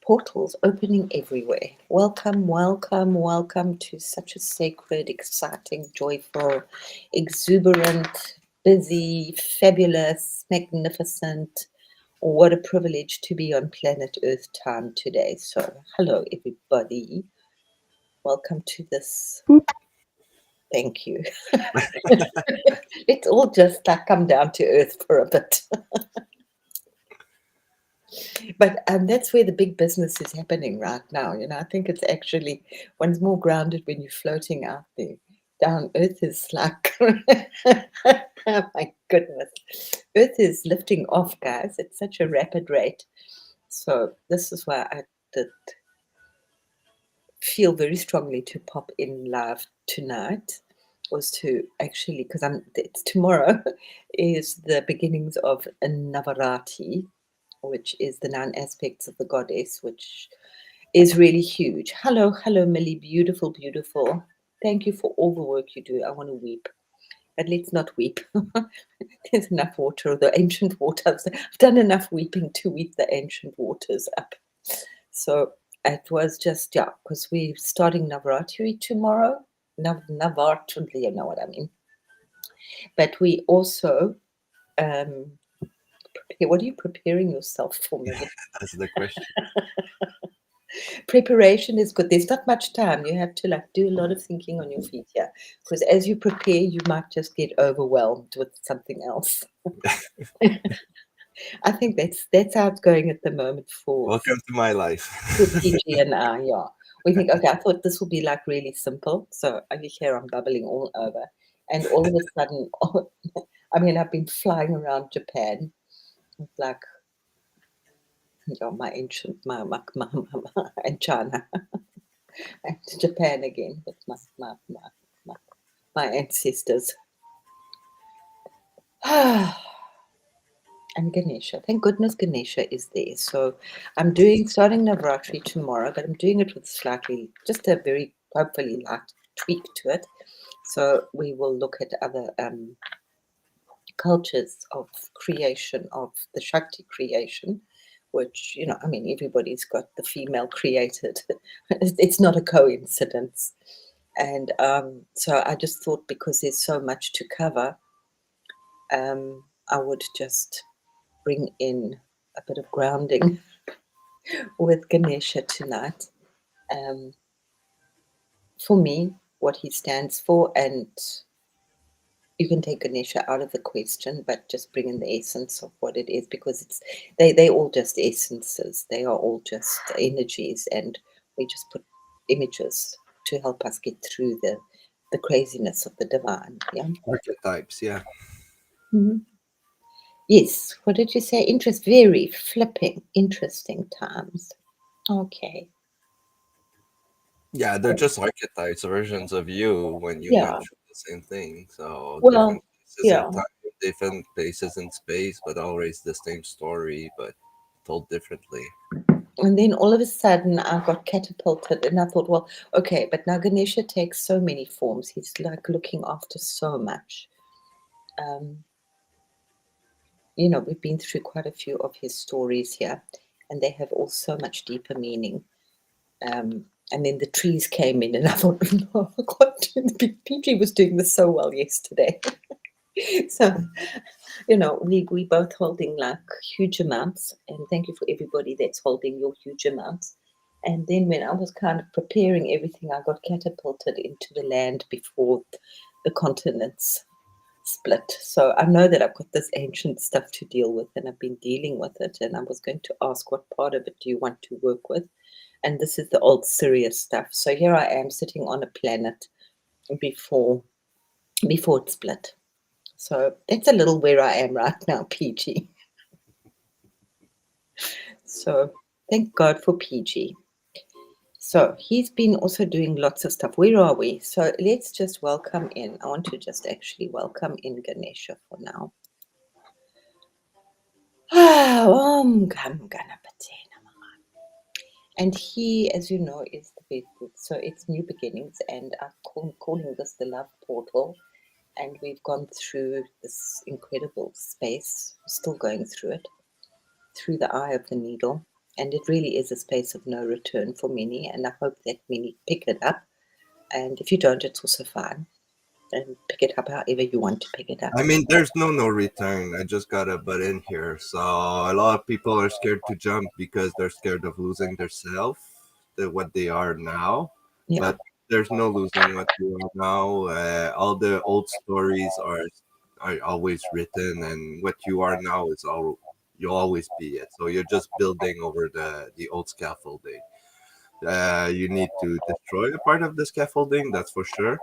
Portals opening everywhere. Welcome, welcome, welcome to such a sacred, exciting, joyful, exuberant, busy, fabulous, magnificent. What a privilege to be on planet Earth time today. So, hello, everybody. Welcome to this. Thank you. Let's all just come down to earth for a bit. But that's where the big business is happening right now. I think it's actually one's more grounded when you're floating out there. Down earth is like, oh my goodness, earth is lifting off, guys. It's such a rapid rate. So this is why I did feel very strongly to pop in live tonight, was to actually, because it's tomorrow is the beginnings of a Navarati, which is the 9 aspects of the goddess, which is really huge. Hello, hello, Millie, beautiful, beautiful. Thank you for all the work you do. I want to weep, but let's not weep. There's enough water, the ancient waters. I've done enough weeping to weep the ancient waters up. So it was just, because we're starting Navaratri tomorrow. Navaratri, you know what I mean. But we also, what are you preparing yourself for, Millie? That's the question. Preparation is good. There's not much time. You have to do a lot of thinking on your feet here, because as you prepare, you might just get overwhelmed with something else. I think that's how it's going at the moment for Welcome to my life. PG and I. Yeah, we think, okay, I thought this will be really simple. So you hear I'm bubbling all over, and all of a sudden, I've been flying around Japan with my ancient and China. And Japan again with my ancestors. And Ganesha. Thank goodness Ganesha is there. So I'm starting Navratri tomorrow, but I'm doing it with slightly, just a very hopefully light tweak to it. So we will look at other cultures of creation, of the Shakti creation, which, everybody's got the female created. It's not a coincidence. And so I just thought, because there's so much to cover, I would just bring in a bit of grounding with Ganesha tonight. For me, what he stands for, and you can take Ganesha out of the question, but just bring in the essence of what it is, because they all just essences. They are all just energies, and we just put images to help us get through the craziness of the divine. Yeah. Archetypes, yeah. Mm-hmm. Yes. What did you say? Very flipping, interesting times. Okay. Yeah, they're just archetypes, versions of you when you went Yeah. through the same thing. So Well, different places in yeah. time, different places in space, but always the same story, but told differently. And then all of a sudden, I got catapulted, and I thought, well, okay, but now Ganesha takes so many forms. He's looking after so much. We've been through quite a few of his stories here, and they have all so much deeper meaning. And then the trees came in, and I thought, oh, God, PG was doing this so well yesterday. So, we both holding huge amounts, and thank you for everybody that's holding your huge amounts. And then when I was kind of preparing everything, I got catapulted into the land before the continents split. So I know that I've got this ancient stuff to deal with, and I've been dealing with it. And I was going to ask, what part of it do you want to work with? And this is the old serious stuff. So here I am sitting on a planet before it split. So that's a little where I am right now, PG. So thank God for PG. So he's been also doing lots of stuff. Where are we? So let's just welcome in. I want to just actually welcome in Ganesha for now. And he, as you know, is the big book. So it's new beginnings, and I'm calling this the love portal. And we've gone through this incredible space, still going through it, through the eye of the needle, and it really is a space of no return for many, and I hope that many pick it up. And if you don't, it's also fine. And pick it up however you want to pick it up. I mean, there's no return. I just gotta butt in here. So a lot of people are scared to jump because they're scared of losing their self, what they are now. Yeah, But there's no losing what you are now. All the old stories are always written, and what you are now is all you'll always be it. So you're just building over the old scaffolding. You need to destroy a part of the scaffolding, that's for sure.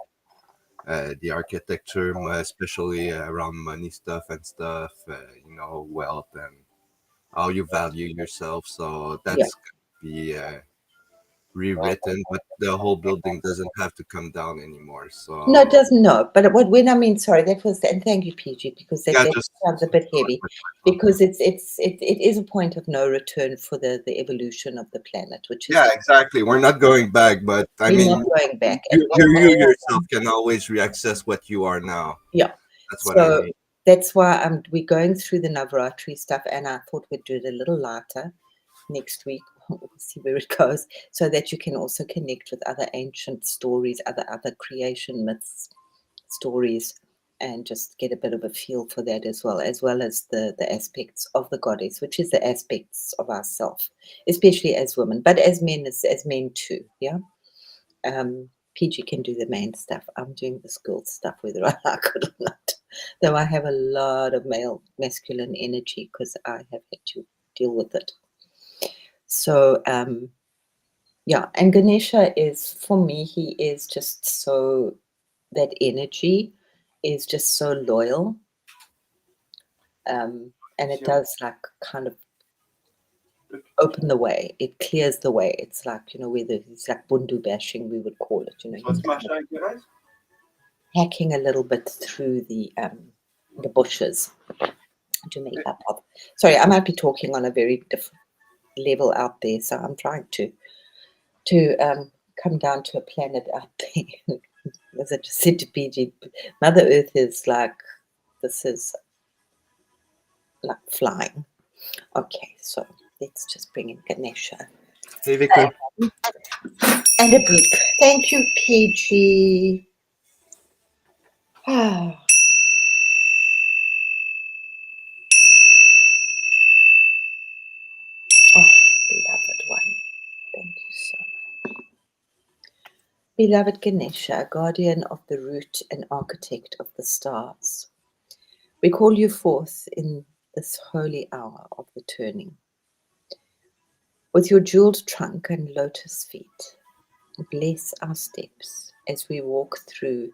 The architecture, especially around money stuff and stuff, wealth and how you value yourself. So yeah. that's going to be rewritten, but the whole building doesn't have to come down anymore. No, it So doesn't. No, but what when I mean, sorry, that was, and thank you, PG, because yeah, that just sounds a bit heavy, because it is a point of no return for the evolution of the planet, which is yeah, exactly. We're not going back, but I we're not mean, going back, and you, what you, you all, yourself can always reaccess what you are now. yeah. That's what I So mean. that's why we're going through the Navaratri stuff, and I thought we'd do it a little lighter next week. We'll see where it goes, so that you can also connect with other ancient stories, other creation myths, stories, and just get a bit of a feel for that, as well as the aspects of the goddess, which is the aspects of ourself, especially as women, but as men too. Yeah. PG can do the man stuff. I'm doing this girl stuff, whether I like it or not. Though I have a lot of masculine energy because I have had to deal with it. So yeah, and Ganesha is, for me, he is just so, that energy is just so loyal. And it does like kind of open the way. It clears the way. It's like, whether it's like bundu bashing, we would call it, he's kind of hacking a little bit through the bushes to make up of. Sorry, I might be talking on a very different level out there, so I'm trying to come down to a planet out there. As I just said to PG, Mother Earth is like, this is like flying. Okay, so let's just bring in Ganesha. Hey, Vicky. And a beep. Thank you, PG. Ah, oh, beloved one. Thank you so much. Beloved Ganesha, guardian of the root and architect of the stars, we call you forth in this holy hour of the turning. With your jeweled trunk and lotus feet, bless our steps as we walk through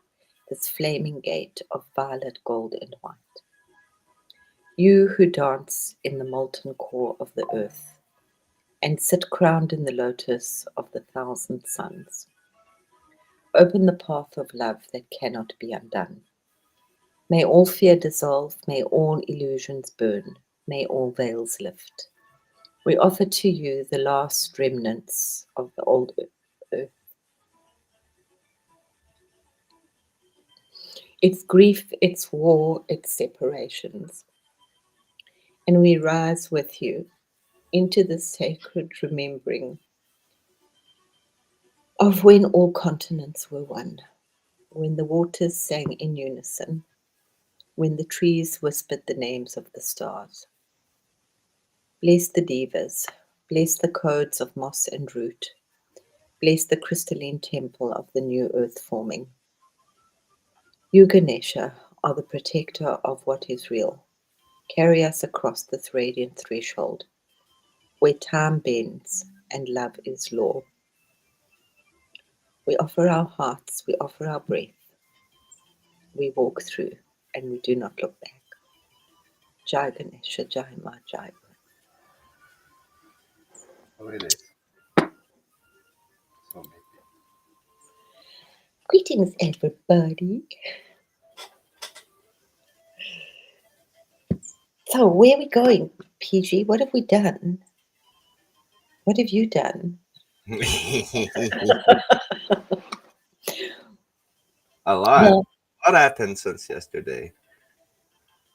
this flaming gate of violet, gold, and white. You who dance in the molten core of the earth and sit crowned in the lotus of the thousand suns, open the path of love that cannot be undone. May all fear dissolve, may all illusions burn, may all veils lift. We offer to you the last remnants of the old earth, its grief, its war, its separations. And we rise with you into the sacred remembering of when all continents were one, when the waters sang in unison, when the trees whispered the names of the stars. Bless the devas, bless the codes of moss and root, bless the crystalline temple of the new earth forming. You, Ganesha, are the protector of what is real. Carry us across this radiant threshold, where time bends and love is law. We offer our hearts, we offer our breath. We walk through and we do not look back. Jai Ganesha, Jai Ma, Jai. Oh, it is. So maybe. Greetings, everybody. So, where are we going, PG? What have we done? What have you done? A lot. Well, A lot happened since yesterday.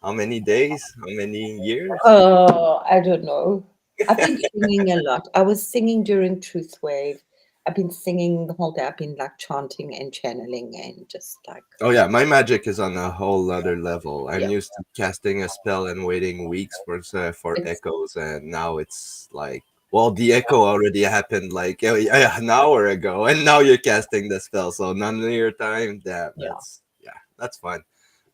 how many days? How many years? Oh, I don't know. I've been singing a lot. I was singing during Truth Wave. I've been singing the whole day. I've been like chanting and channeling and just like, Oh yeah, my magic is on a whole other level. I'm yeah, used to casting a spell and waiting weeks for it's, echoes, and now it's like, well, the echo already happened like an hour ago, and now you're casting the spell, so none of your time. Damn, yeah, that's fun,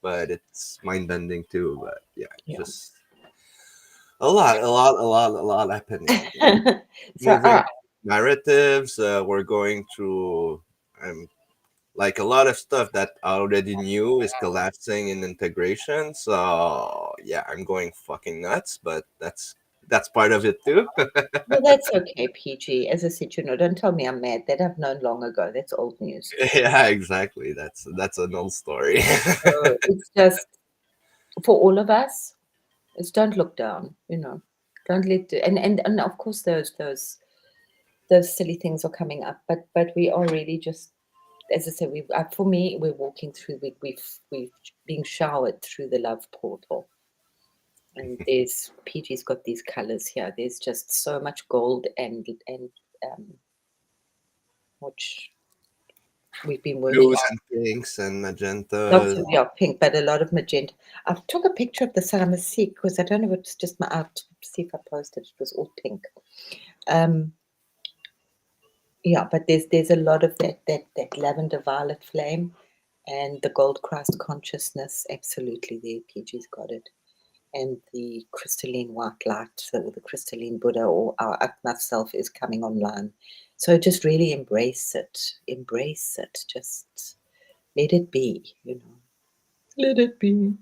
but it's mind bending too. But yeah, yeah. just a lot happening. So, Moving narratives. We're going through. Like a lot of stuff that I already knew is collapsing in integration. So yeah, I'm going fucking nuts, but that's part of it too. well, that's okay, PG. As I said, don't tell me I'm mad. That I've known long ago. That's old news. Yeah, exactly. That's an old story. So it's just for all of us. It's don't look down. Don't let and of course those silly things are coming up, but we are really just, as I said, for me, we're walking through. We've being showered through the love portal, and there's PG's got these colors here. There's just so much gold and um, which we've been working Blues on. and pinks and Lots magentas. of, yeah, pink, but a lot of magenta. I took a picture of the sun. I must see because I don't know if it's just my out. See if I posted. It was all pink. Um, yeah, but there's a lot of that lavender violet flame, and the gold Christ consciousness. Absolutely, there. PG's got it. And the crystalline white light, so the crystalline Buddha or our Atma self is coming online. So just really embrace it. Embrace it. Just let it be. Let it be.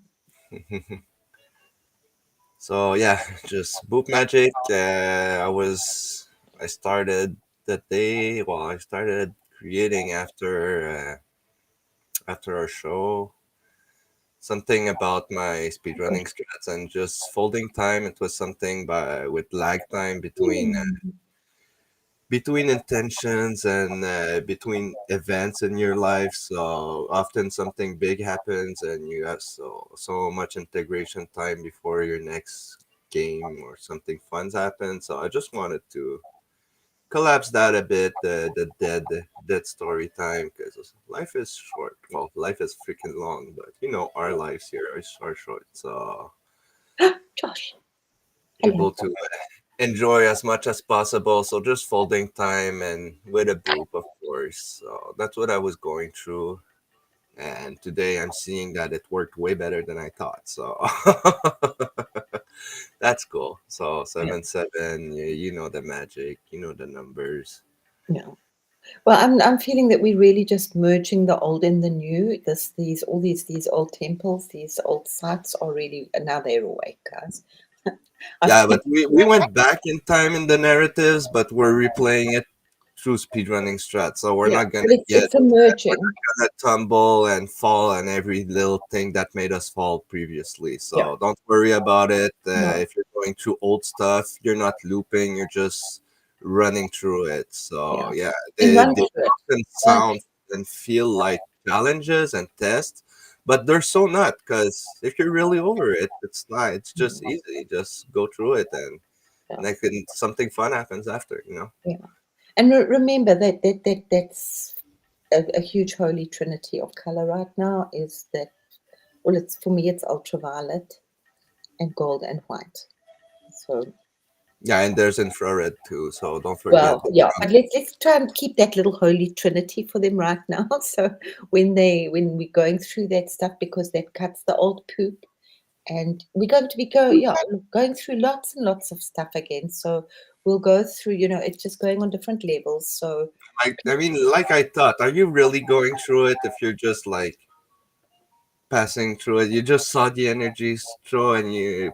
So yeah, just boop magic. I started that day. Well, I started creating after our show. Something about my speedrunning strats and just folding time. It was something by with lag time Mm. between intentions and between events in your life. So often something big happens and you have so much integration time before your next game or something fun happens. So I just wanted to collapse that a bit, the dead story time, because life is short. Well, life is freaking long, but our lives here are short. So Josh, hello. able to enjoy as much as possible. So just folding time and with a boop, of course. So that's what I was going through. And today I'm seeing that it worked way better than I thought. So that's cool. So Yeah, 7-7, you know the magic, you know the numbers. yeah. Well, I'm feeling that we're really just merging the old and the new. These all these old temples, these old sites are really now they're awake, guys. I Yeah, think, but we went back in time in the narratives, but we're replaying it through speedrunning strat. So we're yeah, not gonna but get it's a merging. gonna tumble and fall and every little thing that made us fall previously. Yeah, So don't worry about it. no, If you're going through old stuff, you're not looping. You're just running through it. So yeah, yeah, and run they through it. often Don't, sound and feel like challenges and tests, but they're so not. Because if you're really over it, it's not. It's just easy. Just go through it yeah, and then something fun happens after. yeah. And remember that's a huge holy trinity of color right now. Is that, well? It's for me. It's ultraviolet and gold and white. So, Yeah, and there's infrared too. So don't forget well, that. yeah, but let's try and keep that little holy trinity for them right now. So when we're going through that stuff, because that cuts the old poop, and we're going to be going through lots and lots of stuff again. So we'll go through. It's just going on different levels. So I mean, like I thought, are you really going through it if you're just like passing through it? You just saw the energies through and you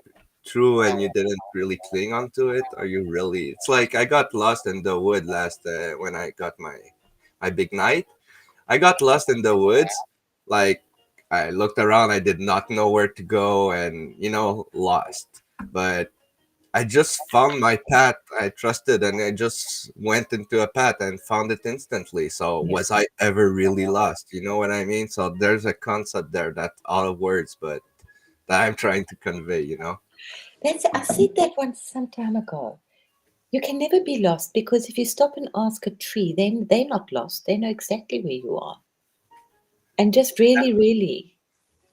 didn't really cling onto it. Are you really? It's like I got lost in the wood last when I got my big night. I got lost in the woods. Like I looked around, I did not know where to go, and lost. But I just found my path I trusted and I just went into a path and found it instantly. So yeah, was I ever really lost? You know what I mean? So there's a concept there that's out of words, but that I'm trying to convey, you know. That's I said that once some time ago. You can never be lost because if you stop and ask a tree, then they're not lost. They know exactly where you are. And just really, really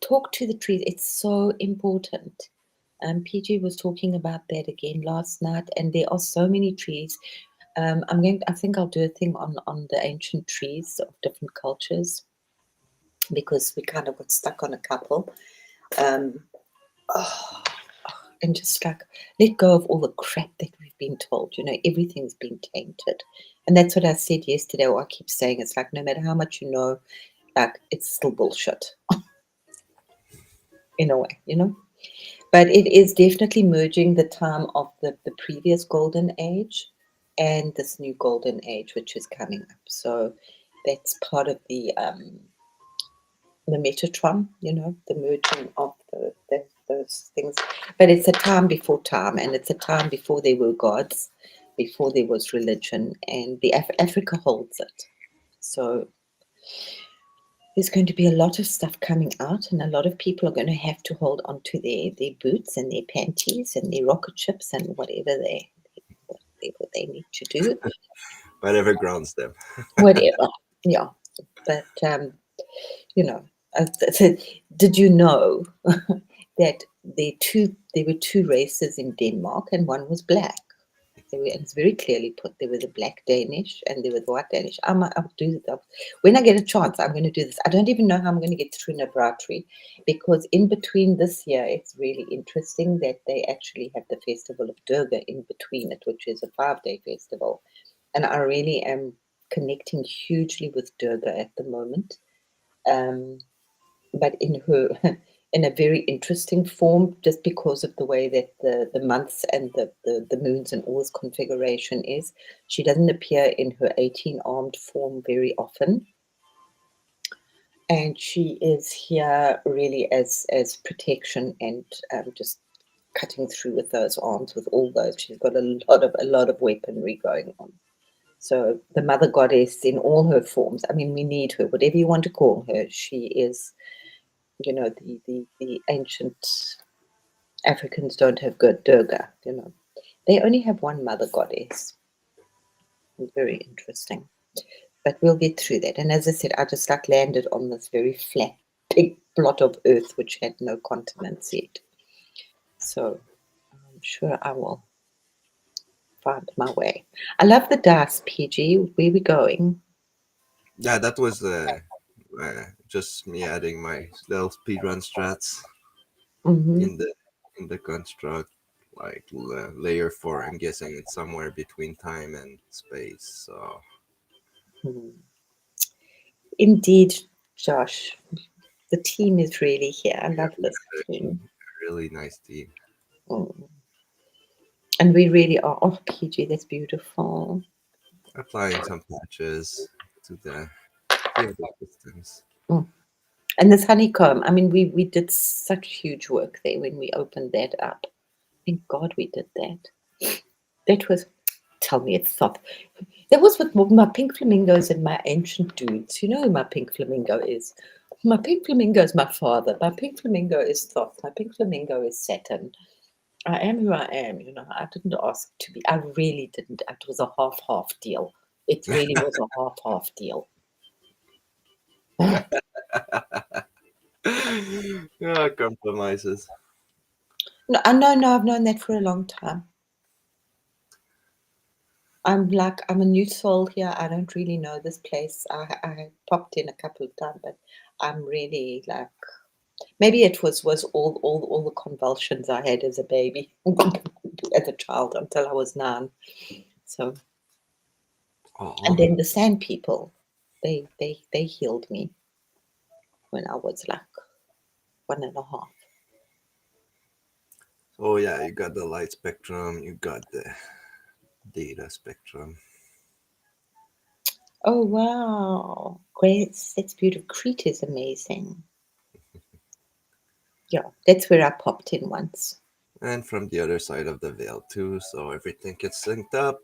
talk to the trees. It's so important. PG was talking about that again last night, and there are so many trees. I think I'll do a thing on the ancient trees of different cultures because we kind of got stuck on a couple. Um, oh, and just like let go of all the crap that we've been told. You know, everything's been tainted. And that's what I said yesterday, or I keep saying it's like no matter how much you know, like it's still bullshit in a way, you know? But it is definitely merging the time of the previous golden age and this new golden age which is coming up. So that's part of the Metatron, you know, the merging of those things. But it's a time before time, and it's a time before there were gods, before there was religion, and the Africa holds it. So there's going to be a lot of stuff coming out, and a lot of people are going to have to hold on to their boots and their panties and their rocket ships and whatever they need to do, Whatever grounds them. whatever. Yeah, but you know, so did you know that there were two races in Denmark, and one was black. And it's very clearly put. There were the black Danish and there were the white Danish. I'll do that. When I get a chance, I'm going to do this. I don't even know how I'm going to get through Navratri because in between this year, it's really interesting that they actually have the festival of Durga in between it, which is a 5-day festival. And I really am connecting hugely with Durga at the moment. Um, but in her in a very interesting form just because of the way that the months and the moons and all this configuration is. She doesn't appear in her 18-armed form very often, and she is here really as protection and just cutting through with those arms with all those. She's got a lot of weaponry going on. So the mother goddess in all her forms, I mean, we need her, whatever you want to call her. She is, you know, the ancient Africans don't have good Durga, you know. They only have one mother goddess. Very interesting. But we'll get through that. And as I said, I just like landed on this very flat, big blot of earth which had no continents yet. So I'm sure I will find my way. I love the dice, PG. Where are we going? Yeah, that was just me adding my little speedrun strats Mm-hmm. in the construct, like layer 4. I'm guessing it's somewhere between time and space. So Mm-hmm. Indeed, Josh. The team is really here. I love this team. really nice team. Mm. And we really are. Oh, PG, that's beautiful. Applying some patches to the other systems. Mm. And this honeycomb, I mean, we did such huge work there when we opened that up. Thank God we did that. That was, tell me it's soft. That was with my pink flamingos and my ancient dudes. You know who my pink flamingo is? My pink flamingo is my father. My pink flamingo is Thoth. My pink flamingo is Saturn. I am who I am. You know, I didn't ask to be. I really didn't. It was a half-half deal. It really was a half-half deal. Yeah, compromises. No, I know. No, I've known that for a long time. I'm a new soul here. I don't really know this place. I popped in a couple of times, but I'm really like maybe it was all the convulsions I had as a baby, as a child until I was 9. So and Oh, then the sand people, they healed me when I was like 1.5. oh yeah, you got the light spectrum, you got the data spectrum. Oh wow, great! That's beautiful. Crete is amazing. Yeah, that's where I popped in once. And from the other side of the veil too, so everything gets synced up.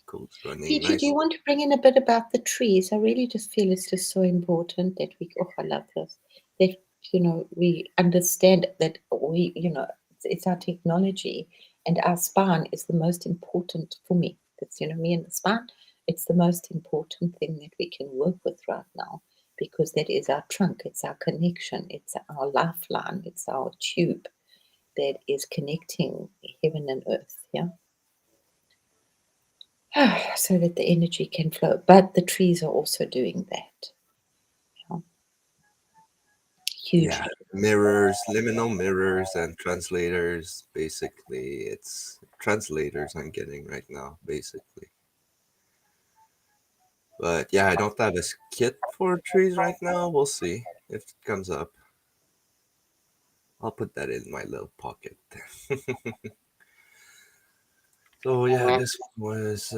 Code's running PG, do nice. you want to bring in a bit about the trees? I really just feel it's just so important that we. Oh, I love this. That we understand that it's our technology, and our spine is the most important for me. That's, me and the spine. It's the most important thing that we can work with right now, because that is our trunk, it's our connection, it's our lifeline, it's our tube that is connecting heaven and earth. Yeah. So that the energy can flow. But the trees are also doing that. Yeah. Yeah, Hugely. mirrors, liminal mirrors, and translators. Basically, it's translators I'm getting right now. Basically, but yeah, I don't have a kit for trees right now. We'll see if it comes up. I'll put that in my little pocket. So yeah, this one was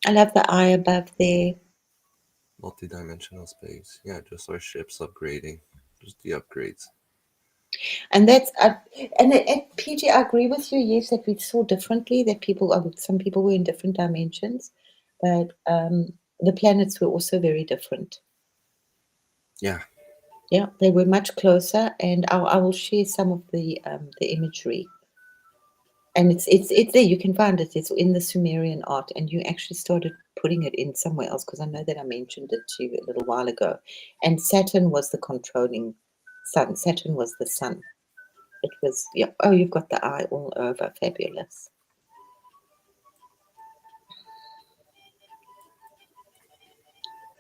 I love the eye above there. multi-dimensional space. Yeah, just our ships upgrading, just the upgrades. And that's and PG, I agree with you. Yes, that we saw differently. That some people were in different dimensions, but the planets were also very different. Yeah, Yeah, they were much closer, and I will share some of the imagery. And it's there. You can find it. It's in the Sumerian art, and you actually started putting it in somewhere else, because I know that I mentioned it to you a little while ago. And Saturn was the controlling sun. Saturn was the sun. It was, yeah. Oh, you've got the eye all over. Fabulous.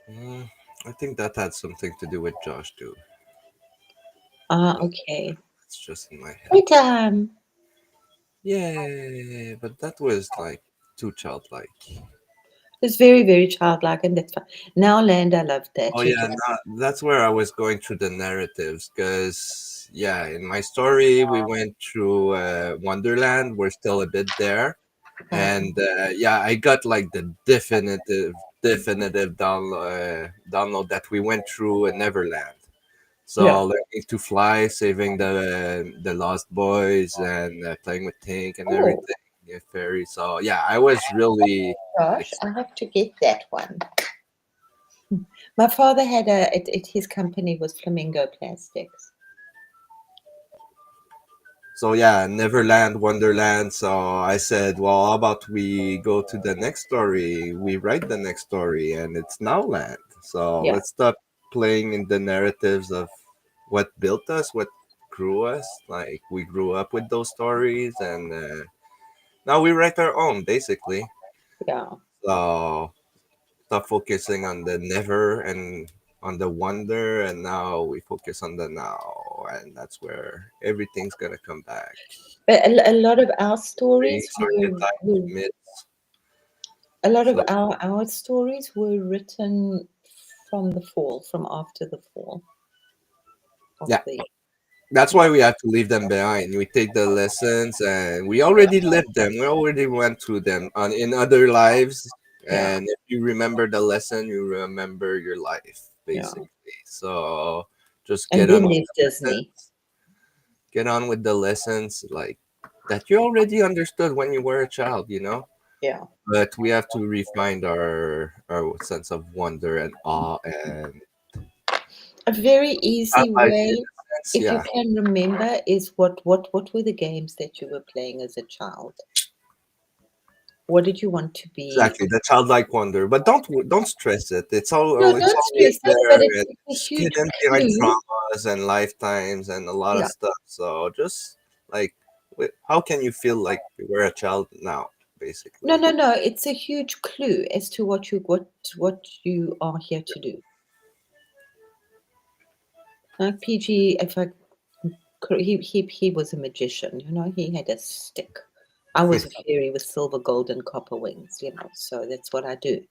mm, I think that had something to do with Josh too. Ah, But okay. it's just in my head. Great time. Yay! But that was like too childlike. It's very, very childlike, and that's fine. Now, Land, I love Oh that. You yeah, just, that's where I was going through the narratives because yeah, in my story we went through Wonderland. We're still a bit there, and yeah, I got like the definitive download that we went through Neverland. yeah. So learning to fly, saving the lost boys, and playing with Tink and Oh, everything. Yeah, fairy. So yeah, I was really gosh, I have to get that one. My father had his company was Flamingo Plastics. so yeah, Neverland, Wonderland. So I said, well, how about we go to the next story? We write the next story, and it's now land. So Yeah, let's stop playing in the narratives of what built us, what grew us. Like we grew up with those stories, and now we write our own, basically. yeah. So stop focusing on the never and on the wonder, and now we focus on the now, and that's where everything's gonna come back. But a lot of our stories Dreams, archetypes, myths. a lot of So our stories were written from the fall, from after the fall of yeah, the. that's why we have to leave them behind. We take the lessons, and we already lived them. We already went through them on in other lives. Yeah, And if you remember the lesson, you remember your life, yeah. basically. So just And get on then with there's the Disney. lessons. Get on with the lessons, like that you already understood when you were a child. Yeah. But we have to refine our sense of wonder and awe and A very easy childlike way, innocence. if you Yeah, can remember, is what were the games that you were playing as a child? What did you want to be? exactly. The childlike wonder, but don't stress it. No, It's don't always stress it, but there. it's a It's huge hidden behind clue. traumas and lifetimes and a lot of Yeah. stuff. So just like, how can you feel like you were a child now? No, Basically, no, no. It's a huge clue as to what you are here to do. PG, if I he was a magician. He had a stick. I was a fairy with silver, gold, and copper wings. So that's what I do.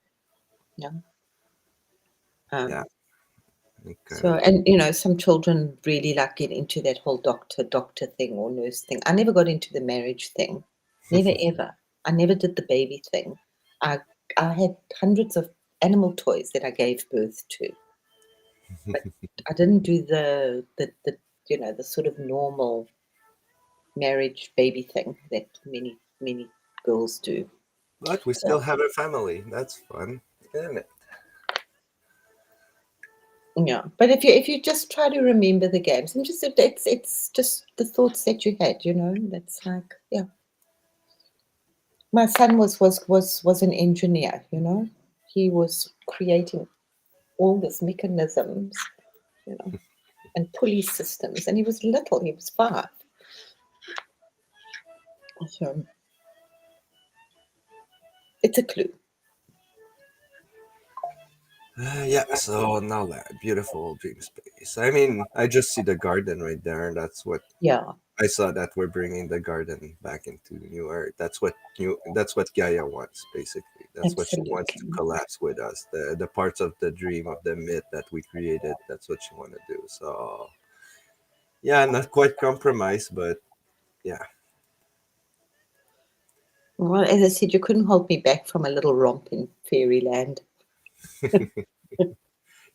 Yeah. yeah. Um, so, Okay. and some children really like get into that whole doctor thing or nurse thing. I never got into the marriage thing. Never ever. I never did the baby thing. I I had hundreds of animal toys that I gave birth to, but I didn't do the sort of normal marriage baby thing that many girls do. But we So still have a family. That's fun, isn't it? Yeah, but if you just try to remember the games and just it's just the thoughts that you had, that's like, yeah. My son was an engineer, He was creating all these mechanisms, you know, and pulley systems, and he was little, he was 5. So it's a clue. Yeah, so now that beautiful dream space. I mean, I just see the garden right there, and that's what Yeah, I saw, that we're bringing the garden back into New Earth. That's what Gaia wants, basically. That's what she wants to absolutely. collapse with us. The parts of the dream, of the myth that we created, that's what she want to do. So yeah, not quite compromised, but yeah. Well, as I said, you couldn't hold me back from a little romp in fairyland.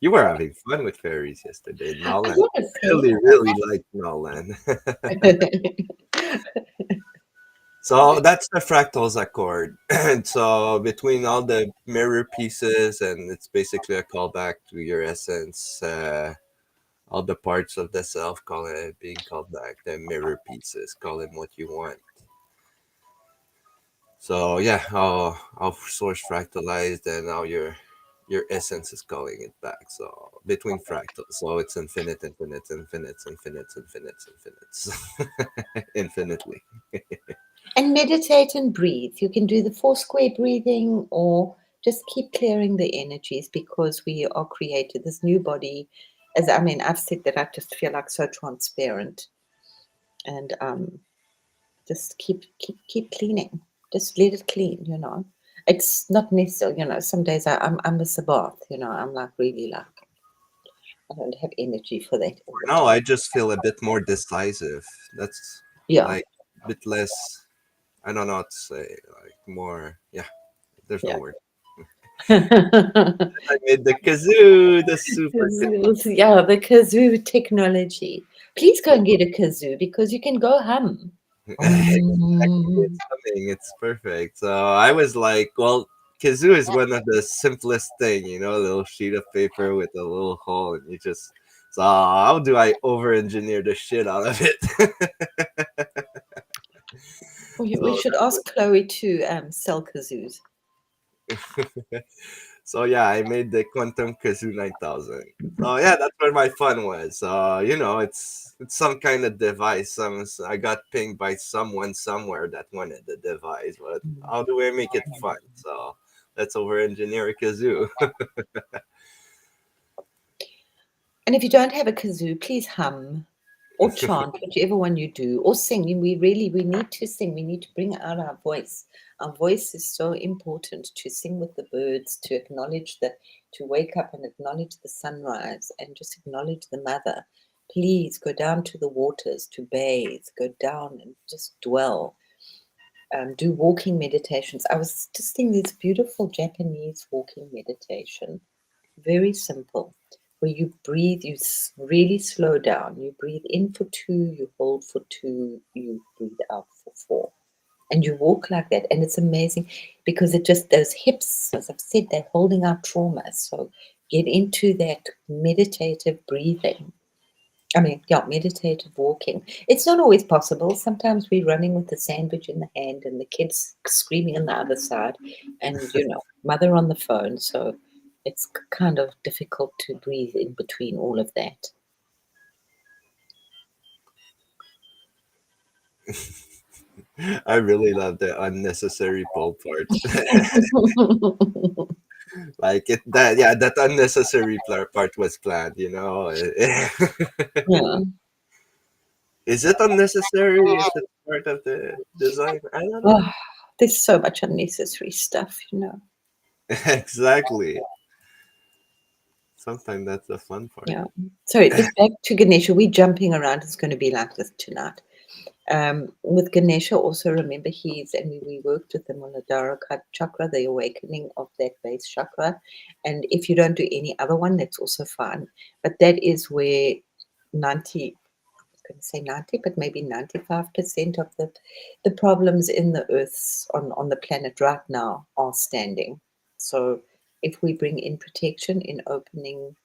You were having fun with fairies yesterday, I Nolan. was, Really, yeah. really like Nolan. So that's the fractals accord. And so between all the mirror pieces, and it's basically a callback to your essence, all the parts of the self, call it being called back, the mirror pieces, call it what you want. So yeah, all source fractalized, and now your essence is calling it back. So between fractals, so it's infinite, infinite, infinite, infinite, infinite, infinite, infinitely. And meditate and breathe. You can do the 4 square breathing or just keep clearing the energies because we are created this new body. I've said that I just feel like so transparent and just keep cleaning. Just let it clean. It's not necessarily. Some days I miss a bath. I'm like really like I don't have energy for that all the No, time. I just feel a bit more decisive. That's Yeah, like a bit less. I don't know what to say. Like more. Yeah, there's no yeah. word. I made the kazoo, the super Kazoos, yeah, the kazoo technology. Please go and get a kazoo because you can go hum. exactly. It's coming. It's perfect. So I was like, well, kazoo is one of the simplest thing, a little sheet of paper with a little hole, and you just. So how do I over engineer the shit out of it? We So should ask Chloe to sell kazoos. so yeah, I made the Quantum Kazoo 9000. So yeah, that's where my fun was. It's some kind of device. I got pinged by someone somewhere that wanted the device, but how do I make it fun? So let's over engineer a kazoo. And if you don't have a kazoo, please hum or chant, whichever one you do, or sing. And we need to sing. We need to bring out our voice. Our voice is so important to sing with the birds, to wake up and acknowledge the sunrise and just acknowledge the mother. Please go down to the waters to bathe, go down and just dwell. Do walking meditations. I was just seeing this beautiful Japanese walking meditation, very simple, where you breathe, really slow down. You breathe in for 2, you hold for 2, you breathe out for 4. And you walk like that. And it's amazing because those hips, as I've said, they're holding our trauma. So get into that meditative breathing. Yeah, meditative walking. It's not always possible. Sometimes we're running with the sandwich in the hand and the kids screaming on the other side, and mother on the phone. So it's kind of difficult to breathe in between all of that. I really love the unnecessary pull part. Like it that yeah, that unnecessary part was planned. Yeah. Is it unnecessary if it's part of the design? I don't know. Oh, there's so much unnecessary stuff. Exactly. Sometimes that's the fun part. Yeah. Sorry, just back to Ganesha. We're jumping around. It's going to be like this tonight. With Ganesha, also remember and we worked with the Muladhara chakra, the awakening of that base chakra. And if you don't do any other one, that's also fine. But that is where 90, I was going to say 90, but maybe 95% of the problems in the earth's on the planet right now are standing. So if we bring in protection in opening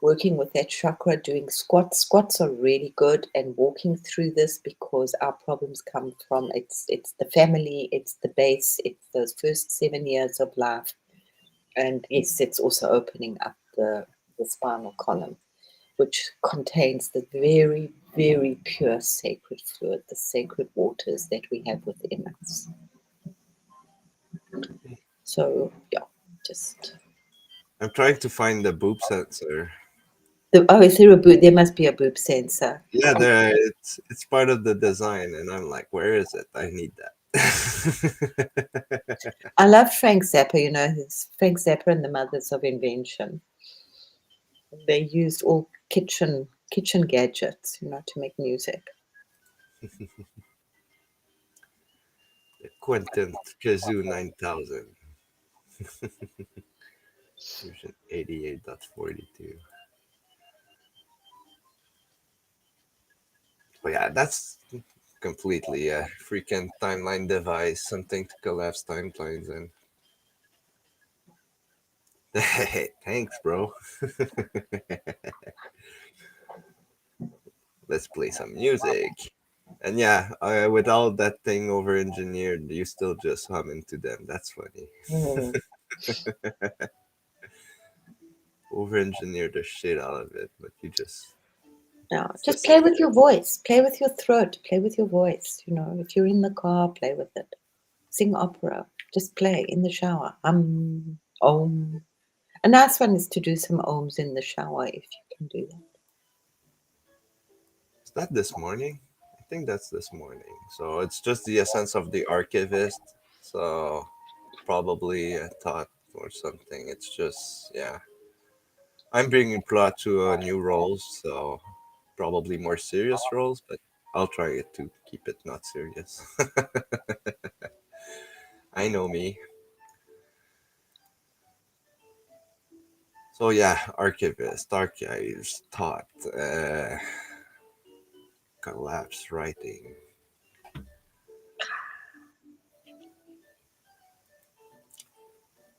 working with that chakra, doing squats. Squats are really good, and walking through this, because our problems come from it's the family, it's the base, it's those first 7 years of life. And yes, it's also opening up the spinal column, which contains the very, very pure sacred fluid, the sacred waters that we have within us. So yeah, just I'm trying to find the boob sensor. is there a boob? There must be a boob sensor. Yeah, there. It's part of the design, and I'm like, where is it? I need that. I love Frank Zappa. His Frank Zappa and the Mothers of Invention. They used all kitchen gadgets, to make music. The Quentin Kazoo 9000 version 88.42. But yeah, that's completely a freaking timeline device, something to collapse timelines in. Hey, thanks, bro. Let's play some music. And yeah, with all that thing over engineered, you still just hum into them. That's funny. Mm. Over engineer the shit out of it, but you just, Yeah, it's the just play with same. your voice, play with your throat, play with your voice. If you're in the car, play with it. Sing opera, just play in the shower. Om. A nice one is to do some ohms in the shower if you can do that. Is that this morning? I think that's this morning. So it's just the essence of the archivist. So probably a thought or something. It's just, yeah. I'm bringing plot to new roles, so probably more serious roles, but I'll try it to keep it not serious. I know me. So yeah, archivist, archives, thought, collapse writing.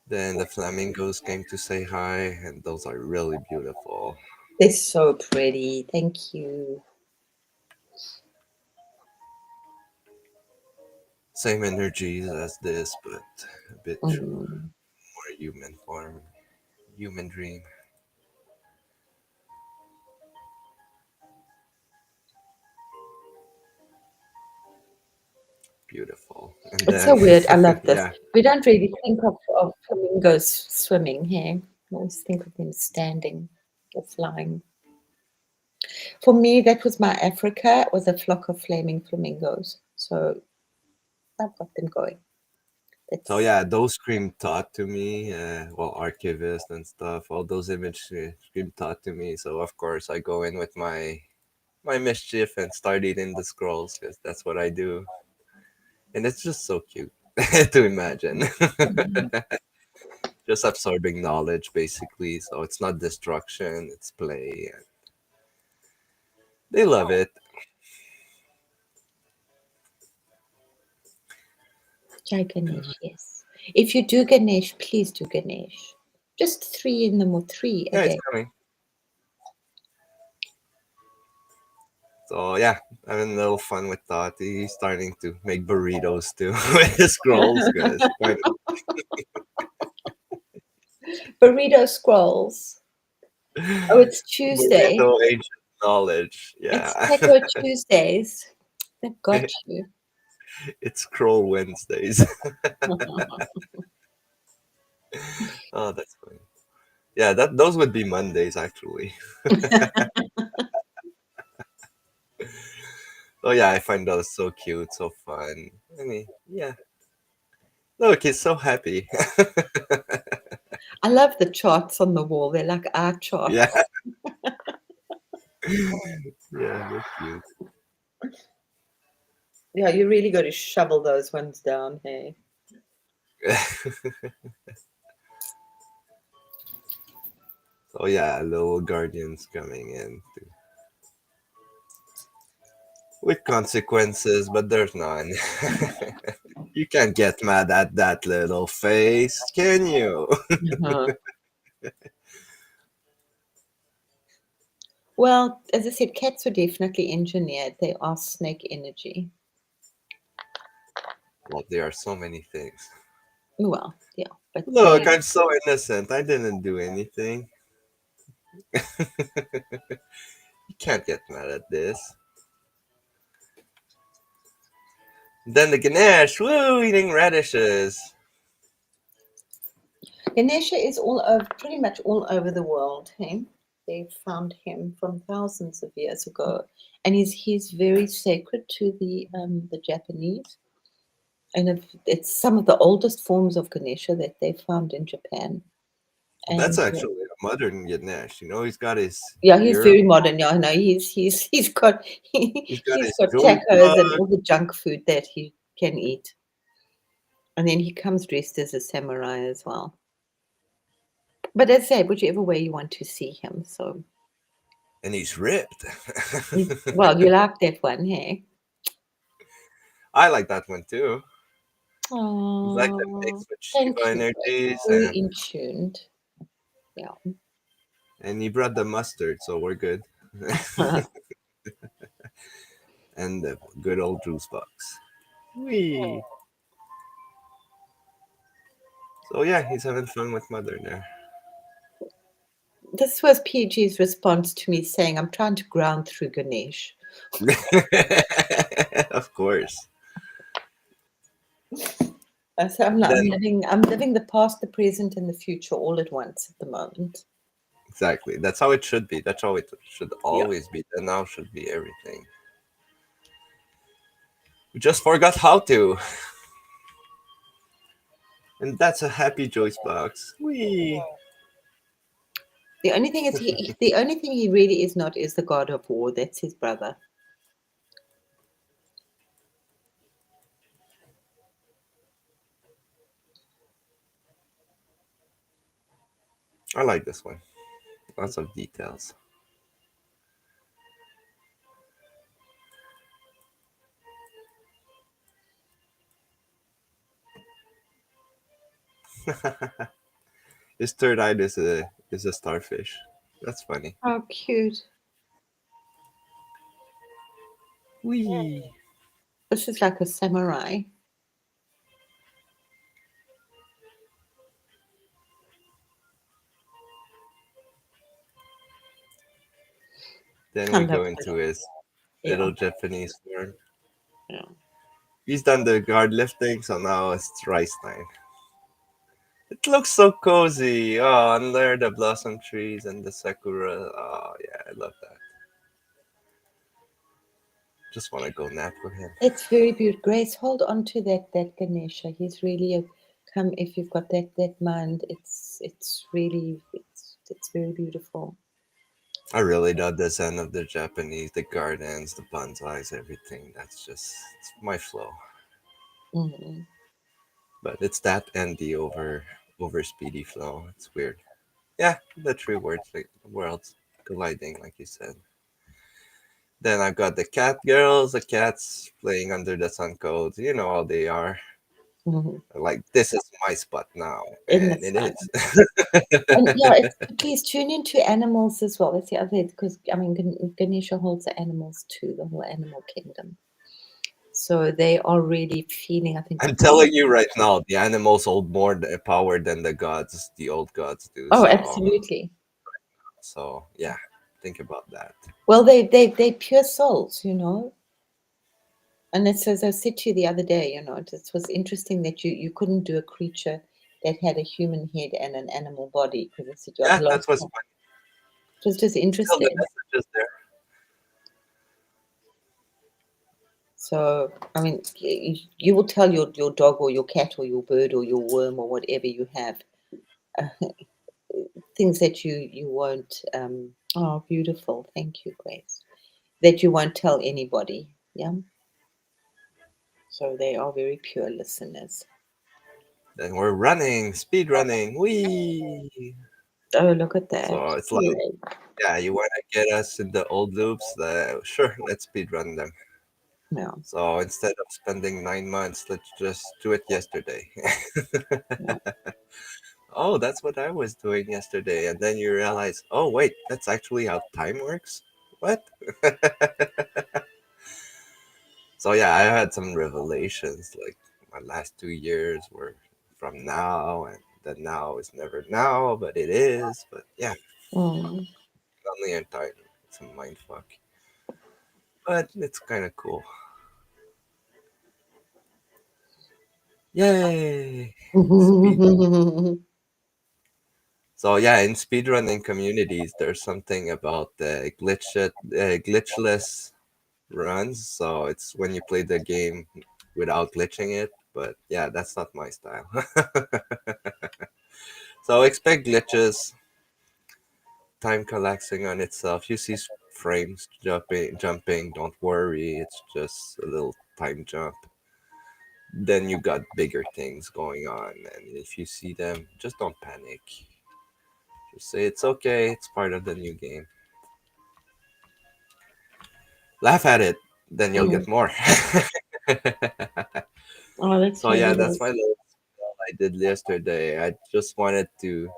Then the flamingos came to say hi, and those are really beautiful. They're so pretty. Thank you. Same energies as this, but a bit true, Mm. more human form, human dream. Beautiful. And It's so then, weird. I love this. yeah. We don't really think of flamingos swimming here. We always think of them standing or flying. For me, that was my Africa. It was a flock of flaming flamingos. So I've got them going. So It's yeah, those scream thought to me. Well, archivist and stuff. All those images scream thought to me. So of course I go in with my mischief and start eating the scrolls because that's what I do, and it's just so cute to imagine. Just absorbing knowledge basically. So it's not destruction; it's play. And they love it. Jai Ganesh, yes. If you do Ganesh, please do Ganesh. Just three in the three a Yeah, it's day. coming. So yeah, having a little fun with thought. He's starting to make burritos too with his scrolls because Burrito scrolls. Oh, it's Tuesday. burrito ancient knowledge. It's Yeah, Taco Tuesdays. They've got you. it's scroll Wednesdays. Oh, that's funny. Yeah, that those would be Mondays actually. Oh yeah, I find those so cute, so fun. I mean, yeah. Look, he's so happy. I love the charts on the wall. They're like art Yeah, charts. yeah, they're cute. Yeah, you really got to shovel those ones down, hey. So yeah, little guardians coming in with consequences, but there's none. You can't get mad at that little face, can you? Uh-huh. Well, as I said, cats were definitely engineered. They are snake energy. Well, there are so many things. Well, yeah, but Look, they I'm so innocent. I didn't do anything. You can't get mad at this. Then the Ganesh, woo, eating radishes. Ganesha is all over, pretty much all over the world. Hey, they found him from thousands of years ago, and he's very sacred to the Japanese. And it's some of the oldest forms of Ganesha that they found in Japan. Well, that's And actually a modern Ganesh. You know, he's got his yeah, he's ear. very modern. Yeah, no, he's got He's got he's his got joy tacos and plug. all the junk food that he can eat. And then he comes dressed as a samurai as well. But as I say, whichever way you want to see him. So, And he's ripped. well, you like that one, hey? I like that one too. He's like the Oh, mix with thank Shiva you, Grace. energies, Very in tuned. Yeah. and he brought the mustard, so we're good. And the good old juice box. Wee. So yeah, he's having fun with mother there. This was PG's response to me saying, I'm trying to ground through Ganesh. Of course. So Then I'm living the past, the present, and the future all at once at the moment. exactly. That's how it should be. That's how it should Yeah. always be. The now should be everything. We just forgot how to. And that's a happy Joyce box. Wee. The only thing he really is not is the god of war. That's his brother. I like this one. Lots of details. His third eye is a starfish. That's funny. How cute. Wee. This is like a samurai. Then I we love go this. into his Yeah. little Japanese form. Yeah. He's done the guard lifting, so now it's rice time. It looks so cozy. Oh, under the blossom trees and the sakura. Oh, yeah, I love that. Just want to go nap with him. It's very beautiful. Grace, hold on to that Ganesha. He's really a come if you've got that mind. It's really it's very beautiful. I really love the zen of the Japanese, the gardens, the bonsais, everything. That's just it's my flow. Mm. But it's that and the over speedy flow. It's weird. Yeah, the three worlds colliding, like you said. Then I've got the cat girls, the cats playing under the sun codes. You know how they are. Mhm. Like this is my spot now, In the and it sun. is. And yeah, it's please tune into animals as well. That's the other thing, because I mean Ganesha holds the animals too, the whole animal kingdom. So they are really feeling, I think, I'm what they telling you right now, the animals hold more power than the old gods do. oh, So, absolutely. yeah, think about that. Well, they pure souls, you know. And it's as I said to you the other day, you know, it was interesting that you couldn't do a creature that had a human head and an animal body because I said, yeah, Yeah, the that last was one. fun. It was just Still, the interesting. message is there. So, I mean, you will tell your dog or your cat or your bird or your worm or whatever you have uh, things that you won't. Oh, beautiful! Thank you, Grace. That you won't tell anybody. Yeah. So they are very pure listeners. Then we're running, speed running. Wee. Oh, look at So that! it's like, Great. yeah, you want to get us in the old loops? Sure, let's speed run them. Yeah, So instead of spending 9 months, let's just do it yesterday. yeah. oh, that's what I was doing yesterday. And then you realize, oh, wait, that's actually how time works. What? So yeah, I had some revelations. Like my last 2 years were from now, and the now is never now, but it is. But yeah, Mm. only in time. It's a mind fuck, but it's kind of cool. Yay! Speed. So yeah, in speedrunning communities, there's something about glitchless runs. So it's when you play the game without glitching it. But yeah, that's not my style. So expect glitches, time collapsing on itself. You see frames jumping. Don't worry, it's just a little time jump. Then you got bigger things going on, and if you see them, just don't panic. Just say it's okay. It's part of the new game. Laugh at it, then you'll Mm. get more. Oh, that's So yeah, that's my fabulous. little spell I did yesterday. I just wanted to.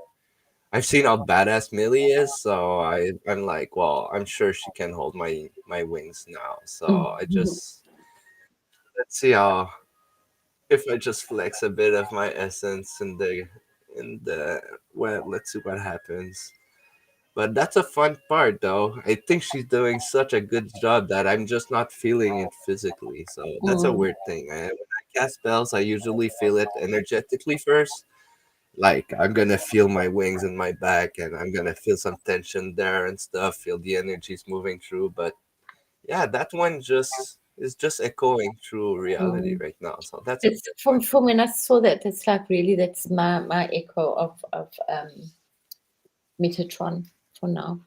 I've seen how badass Millie is, so I'm like, well, I'm sure she can hold my wings now. So I Mhm. just let's see how if I just flex a bit of my essence in the well, let's see what happens. But that's a fun part, though. I think she's doing such a good job that I'm just not feeling it physically. So that's a Mm. weird thing. When I cast spells, I usually feel it energetically first. Like I'm gonna feel my wings and my back, and I'm gonna feel some tension there and stuff. Feel the energies moving through. But yeah, that one just is just echoing through reality Mm. right now. So that's a It's bit fun. from when I saw that, it's like really that's my echo of Metatron for now.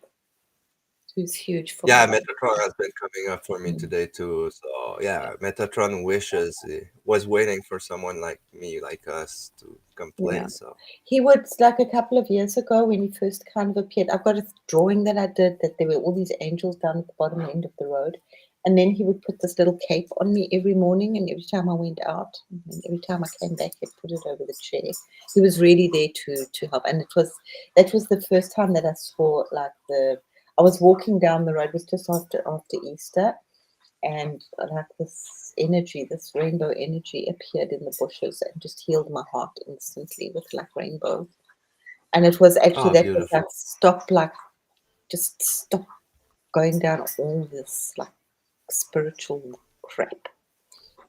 Who's huge for Yeah, me. Metatron has been coming up for me Mm. today too. So yeah, Metatron wishes was waiting for someone like me, like us, to come play. Yeah. So He would, like a couple of years ago when he first kind of appeared. I've got a drawing that I did that there were all these angels down at the bottom end of the road. And then he would put this little cape on me every morning, and every time I went out, and every time I came back, he'd put it over the chair. He was really there to help, and it was that was the first time that I saw like the. I was walking down the road. It was just after Easter, and like this energy, this rainbow energy appeared in the bushes and just healed my heart instantly with like rainbow. And it was actually oh, that was like beautiful. stop, like just stop going down all this like spiritual crap.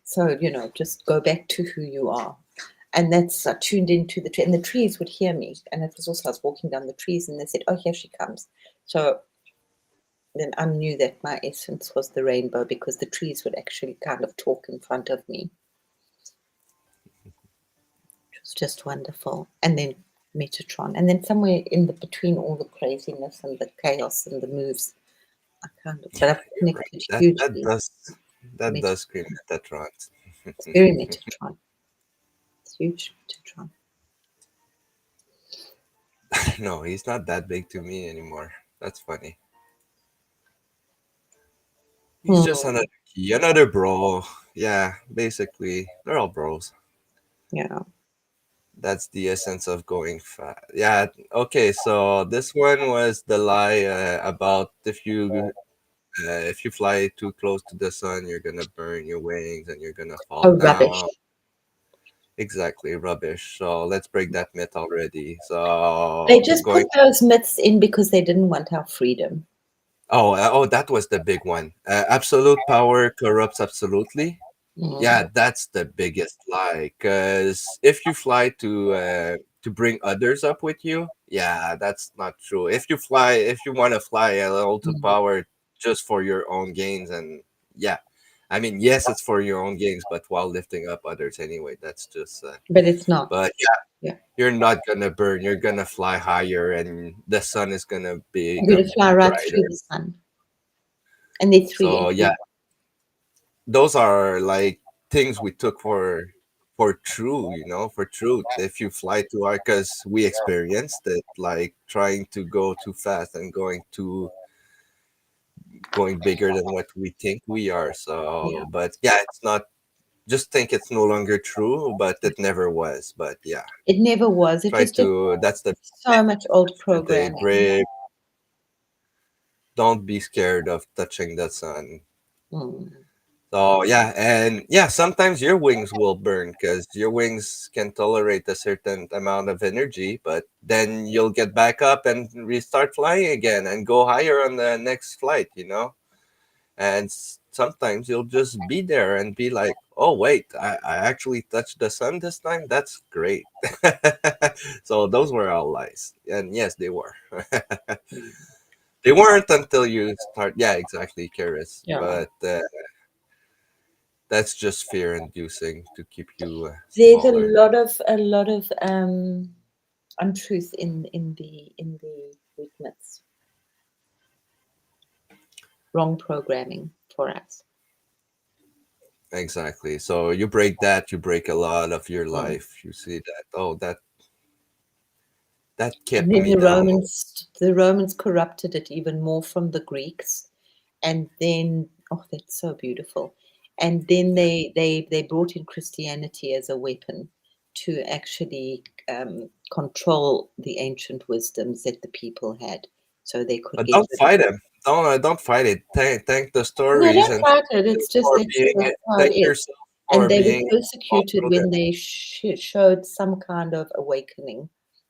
So just go back to who you are. And that's I tuned into the tree, and the trees would hear me. And it was also I was walking down the trees, and they said, "Oh, here she comes." So then I knew that my essence was the rainbow because the trees would actually kind of talk in front of me. It was just wonderful. And then Metatron. And then somewhere in the between all the craziness and the chaos and the moves, I kind of, but Yeah, I've you're right. connected That hugely. that Met- does scream Metatron. it's very Metatron. It's huge Metatron. No, he's not that big to me anymore. That's funny. He's just Hmm. another key, another bro. Yeah, basically, they're all bros. Yeah. That's the essence of going fast. Yeah. Okay. So this one was the lie about if you fly too close to the sun, you're gonna burn your wings and you're gonna fall Oh, rubbish. down. Exactly, rubbish. So let's break that myth already. So They just going. put those myths in because they didn't want our freedom. Oh, that was the big one. Absolute power corrupts absolutely. Mm. Yeah, that's the biggest lie. Because if you fly to bring others up with you, yeah, that's not true. If you want to fly a little to Mm. power just for your own gains, and yeah, I mean, yes, it's for your own gains, but while lifting up others anyway, that's just. But it's not. But yeah, Yeah. you're not gonna burn. You're gonna fly higher, and the sun is gonna I'm going to become fly right through brighter. the sun. And there are three So yeah, energies. those are like things we took for true, for truth. If you fly too hard, because we experienced it, like trying to go too fast and going bigger than what we think we are. Yeah. So, but yeah, it's not. just think it's no longer true, but it never was. But yeah, It never was. It try was just to. That's the so much old they programming. brave. Don't be scared of touching the sun. Mm. So yeah, and yeah, sometimes your wings will burn because your wings can tolerate a certain amount of energy, but then you'll get back up and restart flying again and go higher on the next flight, you know? And sometimes you'll just be there and be like, oh, wait, I actually touched the sun this time? That's great. So those were all lies. And yes, they were. They weren't until you start. Yeah, exactly, Karis. Yeah. But that's just fear inducing to keep you There's smaller. a lot of untruth in the Greek myths. Wrong programming for us. Exactly. So you break that, you break a lot of your Mm. life. You see that, oh, that And kept then me down. The Romans corrupted it even more from the Greeks, and then oh, that's so beautiful. And then Yeah. they brought in Christianity as a weapon to actually control the ancient wisdoms that the people had, so they could But get don't rid of fight them. him. Don't fight it. Thank the No, stories don't and fight it. thank them It's just for that's being that's it. how it Thank is. yourself And for they were being able persecuted through when this. they showed some kind of awakening,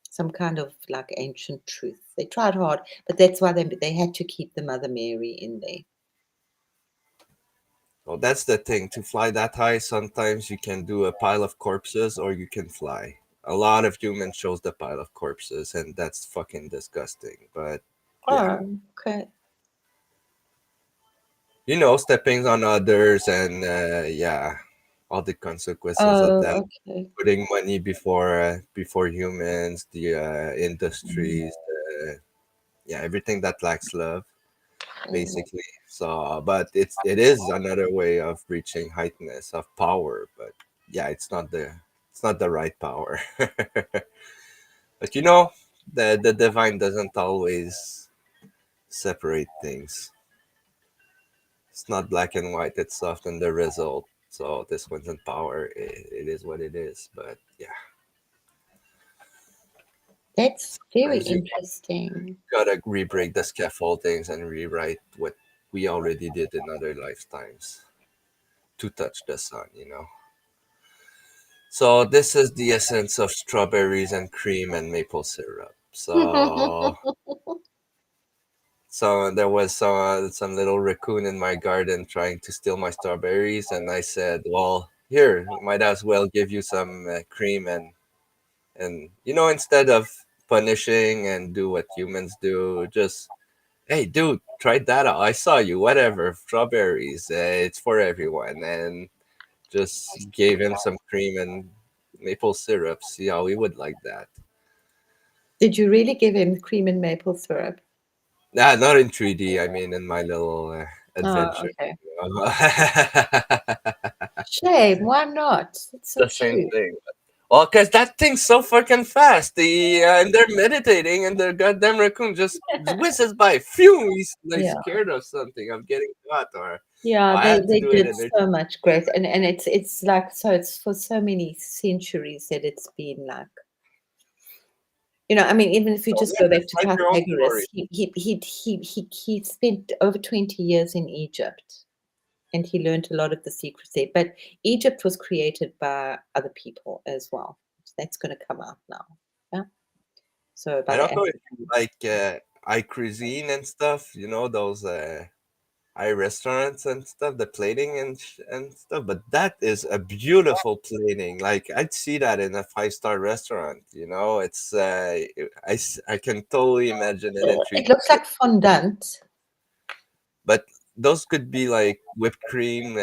some kind of like ancient truth. They tried hard, but that's why they had to keep the Mother Mary in there. So that's the thing. To fly that high, sometimes you can do a pile of corpses or you can fly. A lot of humans chose the pile of corpses, and that's fucking disgusting. But yeah, Oh, okay. stepping on others and yeah, all the consequences of that. Oh, okay. Putting money before humans, the industries, yeah, everything that lacks love, Mm. basically. So, but it is another way of reaching heightness of power. But yeah, it's not the right power. But the divine doesn't always separate things. It's not black and white. It's often the result. So this one's in power. It is what it is. But yeah, That's very sometimes you interesting. gotta re-break the scaffoldings and rewrite what we already did in other lifetimes to touch the sun. So this is the essence of strawberries and cream and maple syrup. So there was some little raccoon in my garden trying to steal my strawberries, and I said, "Well, here, might as well give you some cream and instead of punishing and do what humans do, just hey, dude, try that out. I saw you. Whatever, strawberries. It's for everyone." And just gave him some cream and maple syrup. See how he would like that. Did you really give him cream and maple syrup? Nah, not in 3D. I mean, in my little Oh, adventure. okay. It's Shame. Why not? It's so the same cute. thing. Well, because that thing's so fucking fast. And they're meditating, and the goddamn raccoon just whizzes by. Phew! He's Yeah. scared of something, of getting caught, or Yeah, I had to they do it did in their. so much great, and it's like so it's for so many centuries that it's been like I mean, even if you So just yeah, go back just to write your own Pythagoras, story. he spent over 20 years in Egypt, and he learned a lot of the secrets there. But Egypt was created by other people as well. So that's going to come out now. Yeah. So by I the don't know if African. you like cuisine and stuff. Those restaurants and stuff, the plating and stuff. But that is a beautiful plating. Like I'd see that in a five-star restaurant. I can totally imagine it in It 3D. looks like fondant. But those could be like whipped cream.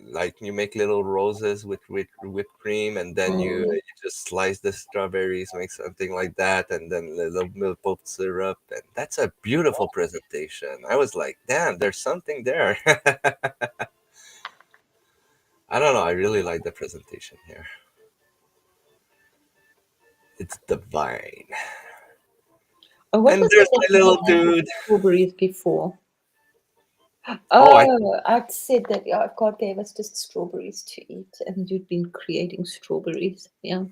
Like you make little roses with whipped cream, and then Mm. you just slice the strawberries, make something like that, and then a little maple syrup, and that's a beautiful presentation. I was like, damn, there's something there. I don't know. I really like the presentation here. It's divine. Oh, what And was it there's that my you little had with dude. the strawberries before? Oh, Oh, I'd said that, yeah, God gave us just strawberries to eat, and you'd been creating strawberries. Yeah.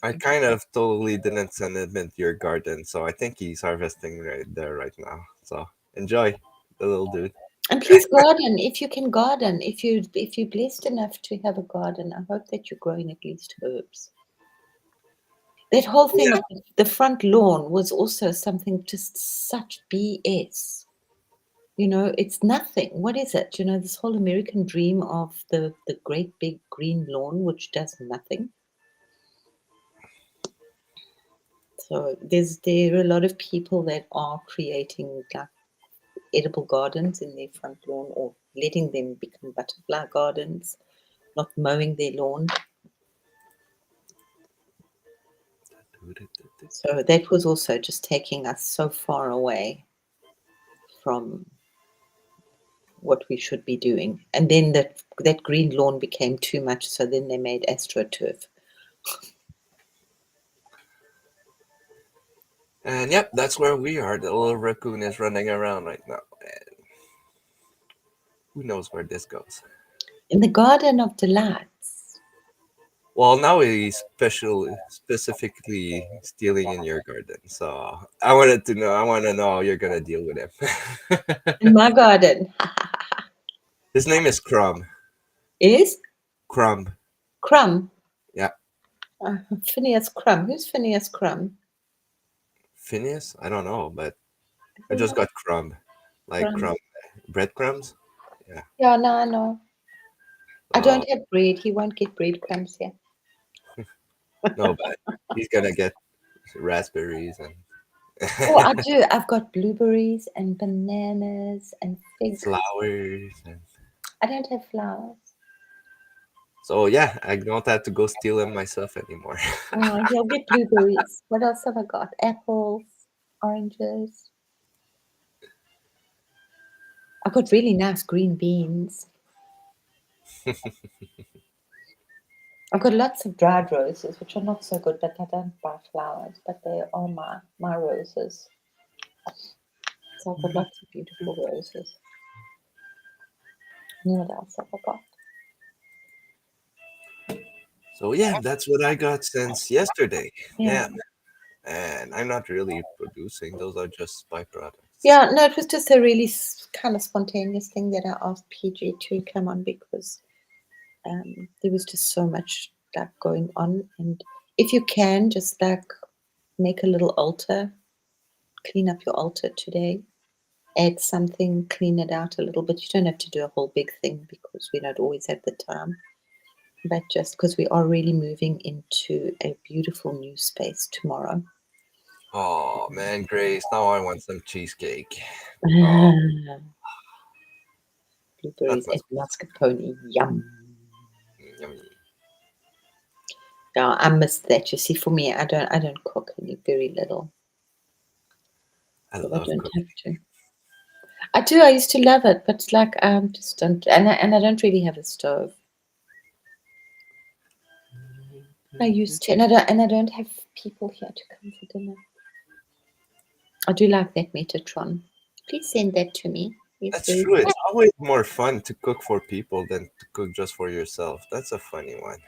I Okay. kind of totally didn't send him into your garden, so I think he's harvesting right there right now. So enjoy, the little dude. And please garden if you can garden. If you're blessed enough to have a garden, I hope that you're growing at least herbs. That whole thing Yeah, of the front lawn was also something just such BS. It's nothing. What is it? This whole American dream of the great big green lawn, which does nothing. So there are a lot of people that are creating like edible gardens in their front lawn or letting them become butterfly gardens, not mowing their lawn. So that was also just taking us so far away from what we should be doing. And then that green lawn became too much, so then they made AstroTurf. and yep, that's where we are. The little raccoon is running around right now. And who knows where this goes? In the Garden of Delights. Well, now he's specifically stealing in your garden. So I wanted to know. I want to know how you're gonna deal with him. In my garden His name is Crumb. is Crumb. Crumb. Yeah, Phineas Crumb. Who's Phineas Crumb? Phineas. I don't know, but Is I he just not got crumb, like Crumb? crumb breadcrumbs. Yeah. Yeah, no, I know. I Oh don't have bread. He won't get breadcrumbs here. no, but he's gonna get raspberries and Oh, I do. I've got blueberries and bananas and figs. flowers and I don't have flowers. so yeah, I don't have to go steal them myself anymore. Oh, he'll get blueberries. What else have I got? Apples, oranges. I've got really nice green beans. I've got lots of dried roses, which are not so good, but I don't buy flowers, but they are my roses. So I've got lots of beautiful roses. And what else have I got? So yeah, that's what I got since yesterday. Yeah. Yeah, and I'm not really producing; those are just byproducts. Yeah, no, it was just a really kind of spontaneous thing that I asked PG to come on because there was just so much like going on. And if you can, just like make a little altar, clean up your altar today, add something, clean it out a little bit. You don't have to do a whole big thing because we don't always have the time. But just because we are really moving into a beautiful new space tomorrow. Oh man, Grace, now I want some cheesecake. Oh, that Blueberries and must be mascarpone, yum. yummy. Yeah, I miss that. You see, for me, I don't cook any very little, I so I love don't have cooking. to. I do. I used to love it, but it's like just don't, and I don't really have a stove. I used to, and I don't have people here to come for dinner. I do like that Metatron. Please send that to me. It's That's very true. good. It's always more fun to cook for people than to cook just for yourself. That's a funny one.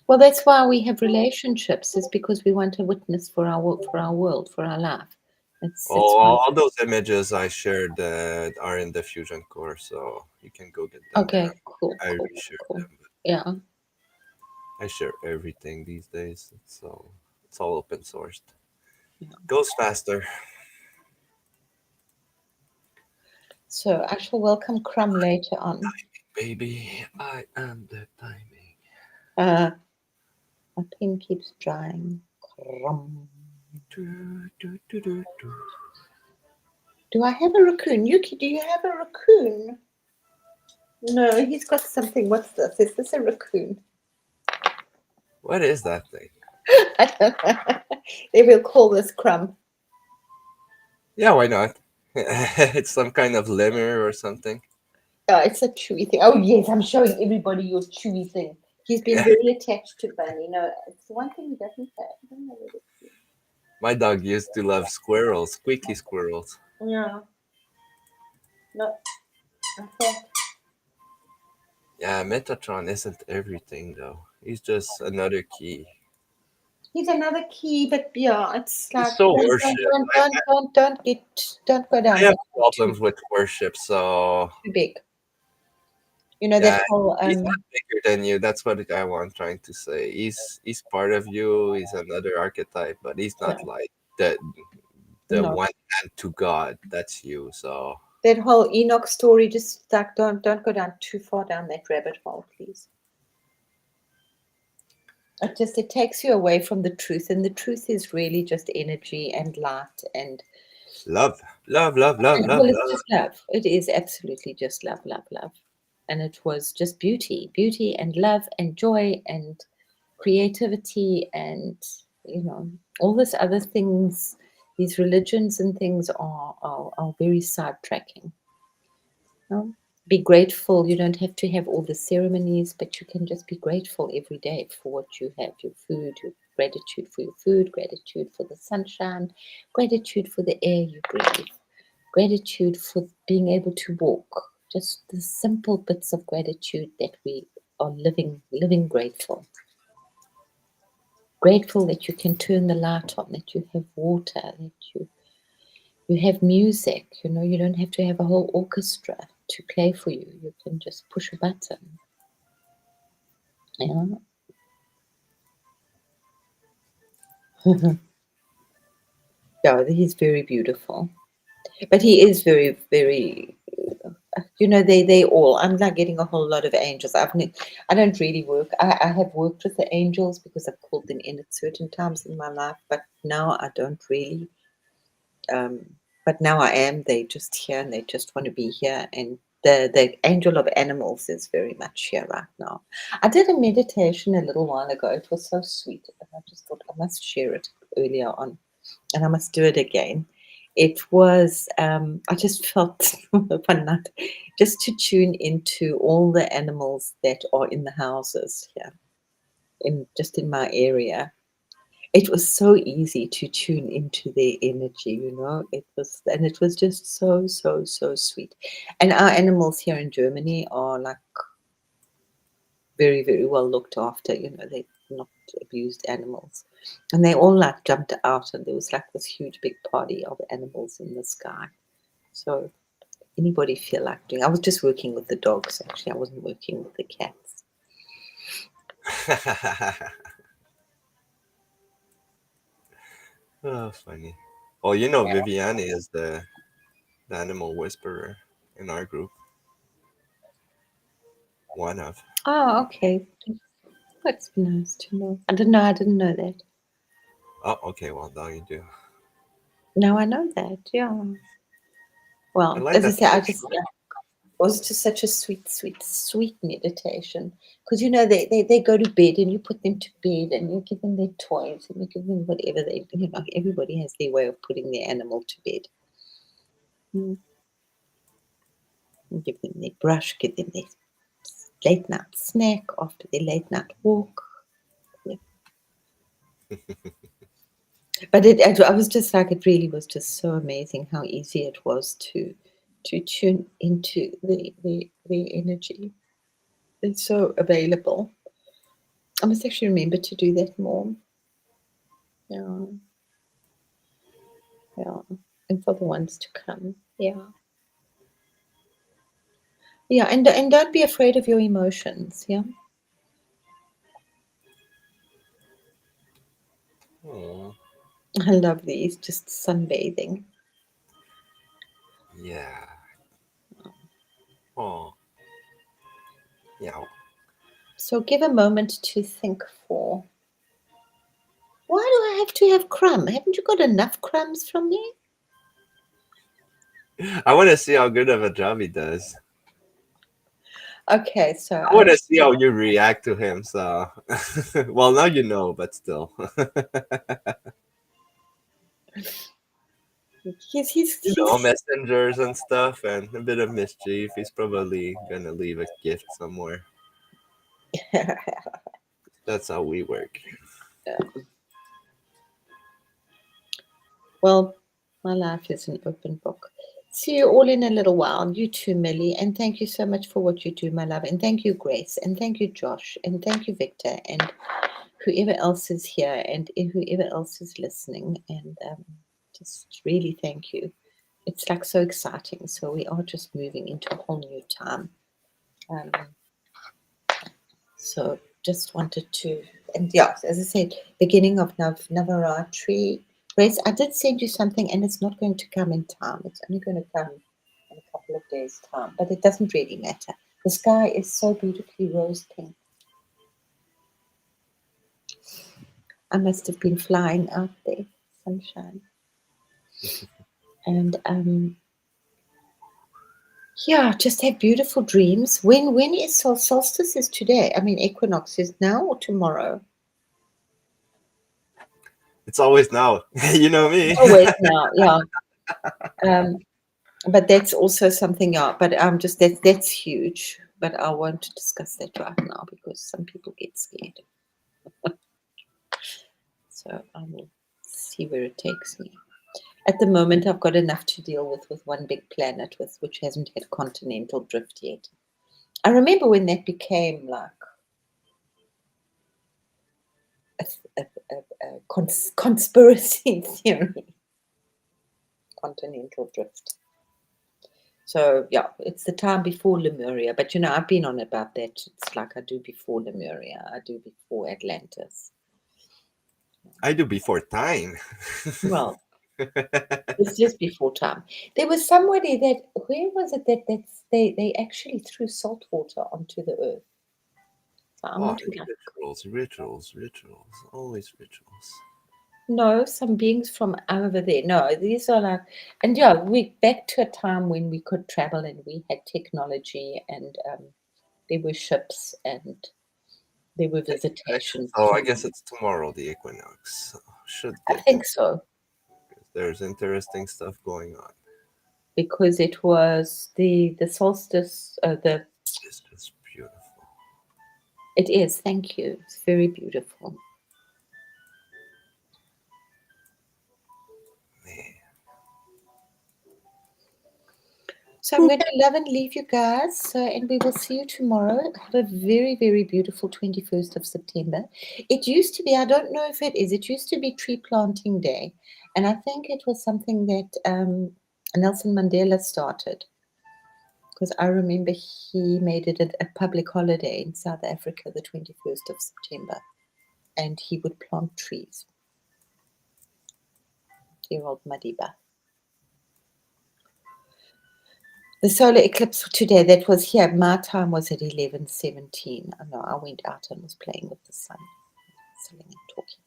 Well, that's why we have relationships, is because we want a witness for our world, for our life. It's Oh, why. all those images I shared are in the Fusion core, so you can go get them there. Okay, cool, I cool, reshared cool. them, but Yeah. I share everything these days. It's all open sourced. Yeah. Goes faster. So I shall welcome Crumb later on. Baby, I am the timing. Uh, my pen keeps drying. Crumb. Do, do, do, do, do. Do I have a raccoon? Yuki, do you have a raccoon? No, he's got something. What's this? Is this a raccoon? What is that thing? I don't know. They will call this Crumb. Yeah, why not? It's some kind of lemur or something. Oh, it's a chewy thing. Oh, yes, I'm showing everybody your chewy thing. He's been Yeah, very attached to Bunny. No, it's the one thing he doesn't have. I don't know what it is. my dog used to love squirrels, squeaky squirrels. Yeah. No, I thought Yeah, Metatron isn't everything though. He's just another key. he's another key, but yeah, it's He's like so don't worshipped. don't don't don't don't get don't go I down have that too problems with worship, so too big. You know that yeah, whole he's not bigger than you. That's what I'm trying to say. He's part of you. He's another archetype, but he's not no like the no one hand to God. That's you. So that whole Enoch story. Just like don't go down too far down that rabbit hole, please. It takes you away from the truth, and the truth is really just energy and light love, love, love, love, and love, well, it's love. just love. It is absolutely just love, love, love. And it was just beauty, beauty and love and joy and creativity and all this other things. These religions and things are very sidetracking. No? Be grateful. You don't have to have all the ceremonies, but you can just be grateful every day for what you have, your food, your gratitude for your food, gratitude for the sunshine, gratitude for the air you breathe, gratitude for being able to walk. Just the simple bits of gratitude that we are living grateful. Grateful that you can turn the light on, that you have water, that you have music. You don't have to have a whole orchestra to play for you. You can just push a button. Yeah. Yeah, he's very beautiful. But he is very, very they all. I'm not getting a whole lot of angels. I don't really work. I have worked with the angels because I've called them in at certain times in my life, but now I don't really. Um, but now I am. They just here and they just want to be here. And the angel of animals is very much here right now. I did a meditation a little while ago. It was so sweet, and I just thought I must share it earlier on, and I must do it again. It was I just felt one night just to tune into all the animals that are in the houses here, in my area. It was so easy to tune into their energy. It was just so, so, so sweet. And our animals here in Germany are like very, very well looked after. They're not abused animals. And they all like jumped out, and there was like this huge big party of animals in the sky. So anybody feel like doing? I was just working with the dogs actually. I wasn't working with the cats. Oh, funny. Well, Viviani is the animal whisperer in our group. One of. Oh, okay. That's nice to know. I didn't know. I didn't know that. Oh, okay. Well, now you do. Now I know that. Yeah. I Well, like as I that. say, it was just such a sweet, sweet, sweet meditation. Because they go to bed and you put them to bed and you give them their toys and you give them whatever everybody has their way of putting their animal to bed. Mm. You give them their brush, give them their late night snack after their late night walk. Yeah. But I was just like, it really was just so amazing how easy it was to tune into the energy. It's so available. I must actually remember to do that more. Yeah, yeah. And for the ones to come. Yeah. Yeah, and don't be afraid of your emotions. Yeah. Oh, I love these, just sunbathing. yeah. Oh, yeah. So give a moment to think for. Why do I have to have crumb? Haven't you got enough crumbs from me? I want to see how good of a job he does. Okay, so I want to see how you react to him. So, well, now you know, but still, he's messengers and stuff, and a bit of mischief. He's probably gonna leave a gift somewhere. That's how we work. well, my life is an open book. See you all in a little while. You too, Millie. And thank you so much for what you do, my love. And thank you, Grace. And thank you, Josh. And thank you, Victor. And whoever else is here and whoever else is listening. And just really thank you. It's like so exciting. So we are just moving into a whole new time. Um, so just wanted to, and yeah, as I said, beginning of Navaratri. Grace, I did send you something, and it's not going to come in time. It's only going to come in a couple of days' time, but it doesn't really matter. The sky is so beautifully rose pink. I must have been flying out there, sunshine, and yeah, just have beautiful dreams. When is solstice? Is today? I mean, equinox is now or tomorrow? It's always now. You know me. Always now, yeah. Um, but that's also something else. But just that's huge. But I won't discuss that right now because some people get scared. So I will see where it takes me. At the moment, I've got enough to deal with one big planet with which hasn't had continental drift yet. I remember when that became like a conspiracy theory, continental drift. So yeah, it's the time before Lemuria. But you know, I've been on about that. It's like I do before Lemuria, I do before Atlantis. I do before time. Well, it's just before time. There was somebody that where was it they actually threw salt water onto the earth. So I'm Oh, not like rituals, rituals, rituals. Always rituals. no, some beings from over there. No, these are like, and yeah, we back to a time when we could travel and we had technology and there were ships and there were visitations So I from. guess it's tomorrow, the equinox. So should I get in. think so There's interesting stuff going on. because it was the solstice. The It's just beautiful. it is. Thank you. It's very beautiful. Man. So I'm going to love and leave you guys. So, and we will see you tomorrow. Have a very, very beautiful 21st of September. It used to be, I don't know if it is, it used to be Tree Planting Day. And I think it was something that Nelson Mandela started because I remember he made it a public holiday in South Africa, the 21st of September. And he would plant trees. Dear old Madiba. The solar eclipse for today, that was here. My time was at 11:17. I know I went out and was playing with the sun, sitting and talking.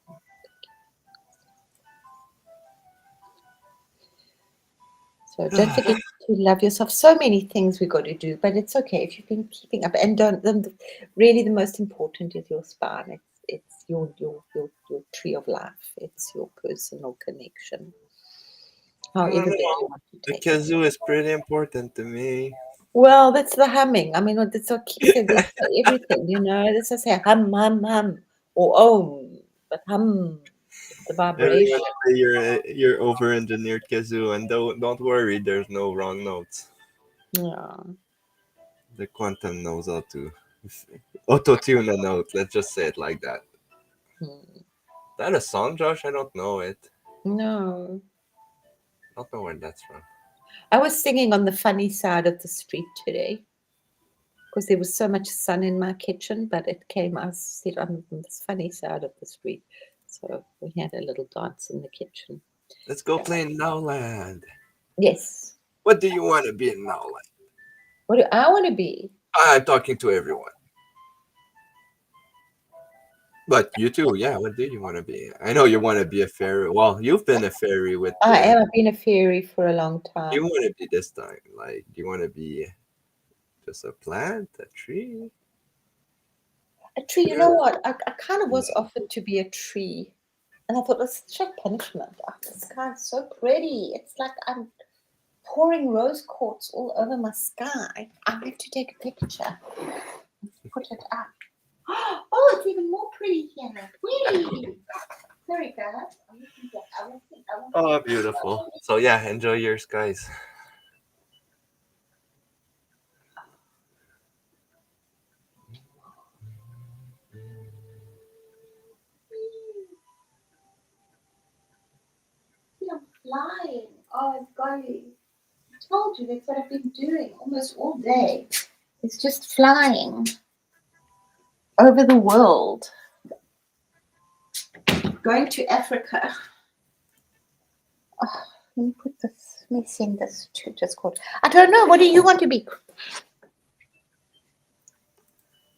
So don't forget to love yourself. So many things we got to do, but it's okay if you've been keeping up. And don't. Really, the most important is your spine. It's your tree of life. It's your personal connection. I don't However big know. you want to The take it. kazoo is pretty important to me. Well, that's the humming. I mean, that's what I keep saying. That's for everything, you know. That's just say hum, hum, hum, or but hum, it's the Everyone vibration. say you're over-engineered kazoo, and don't worry, there's no wrong notes. Yeah. The quantum knows how to auto-tune a note. Let's just say it like that. Hmm. That a song, Josh? I don't know it. No, Don't know where that's from. I was singing on the funny side of the street today because there was so much sun in my kitchen, but it came. I sit on this funny side of the street, so we had a little dance in the kitchen. Let's go Yeah. play in Nowland. Yes. What do you want to be in Nowland? What do I want to be? I'm talking to everyone. But you too, yeah. What do you want to be? I know you want to be a fairy. Well, you've been a fairy with I the. am. I've been a fairy for a long You time. want to be this time? Like, do you want to be just a plant, a tree? A tree, you You're know what? I kind of no. was offered to be a tree. And I thought, that's such a punishment. Oh, the sky's so pretty. It's like I'm pouring rose quartz all over my sky. I have to take a picture. Put it up. Oh, it's even more pretty here. Whee! Sorry, guys. I won't think. Oh, beautiful. So yeah, enjoy your skies. flying. Oh, golly. I told you that's what I've been doing almost all day. It's just flying over the world. Going to Africa. Oh, let me put this, let me send this to Discord. I don't know. What do you want to be?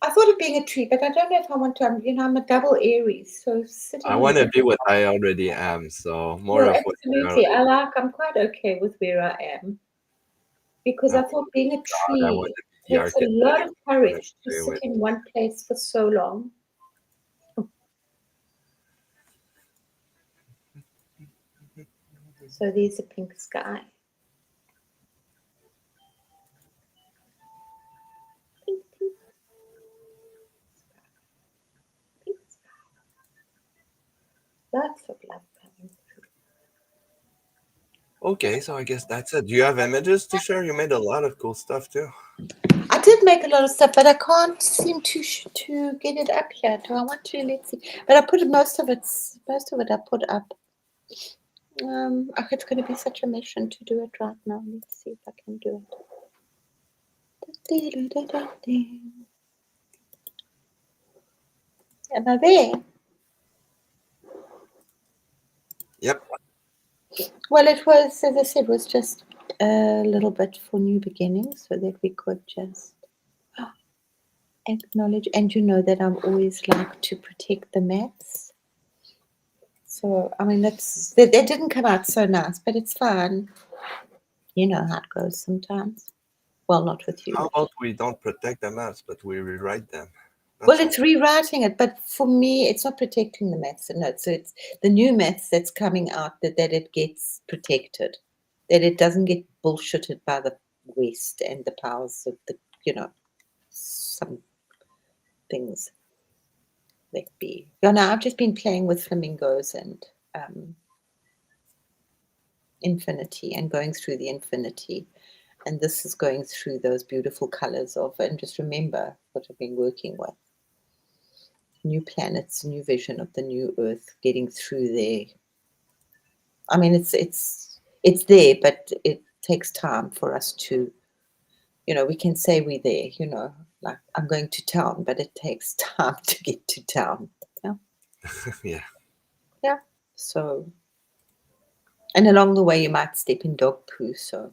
I thought of being a tree, but I don't know if I want to. I'm a double Aries, so sitting I in want to the be what I already am, so more well, of what I absolutely. already I'm quite okay with where I am because I am. thought being a I want tree to be the takes a lot architect. of I want to courage to play sit with. in one place for so long. So there's a pink sky. Pink, pink, pink sky. Lots of love coming through. Okay, so I guess that's it. Do you have images to share? You made a lot of cool stuff too. I did make a lot of stuff, but I can't seem to get it up here. Do I want to? Let's see. But I put most of it. Most of it I put up. It's going to be such a mission to do it right now. Let's see if I can do it. Am I there? Yep. Well, it was, as I said, was just a little bit for new beginnings, so that we could just acknowledge. And you know that I'm always like to protect the maps. So I mean, that didn't come out so nice, but it's fine. You know how it goes sometimes. Well, not with you. How about we don't protect the maps, but we rewrite them? Well, That's all. it's rewriting it, but for me, it's not protecting the maths. No, so it's the new maths that's coming out that it gets protected, that it doesn't get bullshitted by the West and the powers of the, some things that be. I've just been playing with flamingos and infinity and going through the infinity. And this is going through those beautiful colors of, and just remember what I've been working with. New planets, new vision of the new earth, getting through there. I mean, it's there, but it takes time for us to, we can say we're there, like I'm going to town, but it takes time to get to town. Yeah. Yeah. Yeah. So, and along the way, you might step in dog poo. So,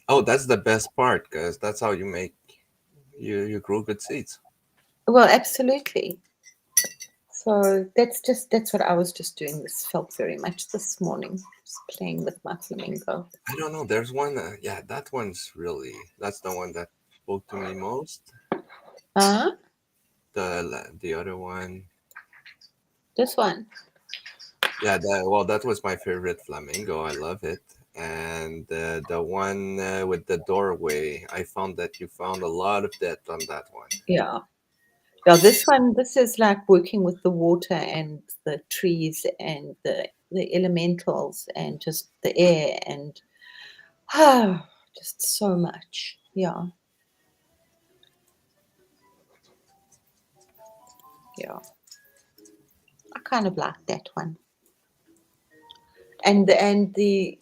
Oh, that's the best part, because that's how you grow good seeds. well, absolutely. So that's what I was just doing. This felt very much this morning, just playing with my flamingo. I don't know. There's one. Yeah, that one's really. That's the one that spoke to me most. Uh-huh. The other one. This one. Yeah. That was my favorite flamingo. I love it. And the one with the doorway. I found that you found a lot of depth on that one. Yeah. Yeah, this is like working with the water and the trees and the elementals and just the air and just so much. Yeah, yeah. I kind of like that one. And the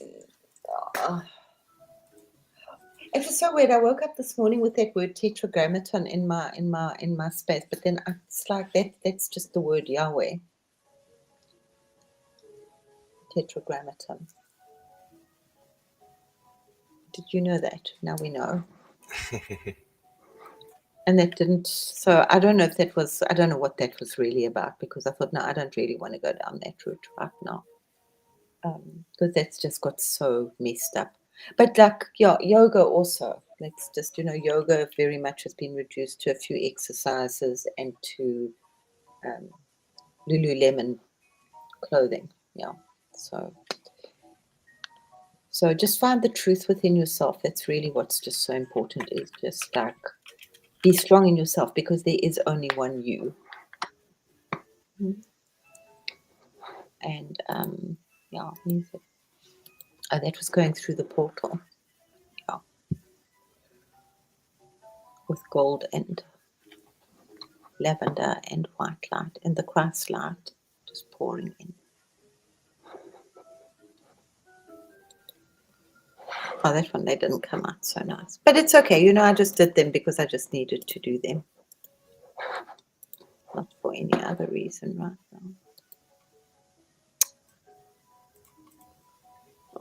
uh, it was so weird. I woke up this morning with that word tetragrammaton in my space, but then it's like that's just the word Yahweh. Tetragrammaton. Did you know that? Now we know. And that didn't, so I don't know if that was, I don't know what that was really about, because I thought, no, I don't really want to go down that route right now, because that's just got so messed up. But like, yeah, yoga also, let's just, yoga very much has been reduced to a few exercises and to um, Lululemon clothing. Yeah. So just find the truth within yourself. That's really what's just so important, is just like be strong in yourself, because there is only one you. And yeah, music. Oh, that was going through the portal. Yeah, with gold and lavender and white light and the Christ light just pouring in. Oh, that one, they didn't come out so nice. But it's okay. You know, I just did them because I just needed to do them. Not for any other reason right now.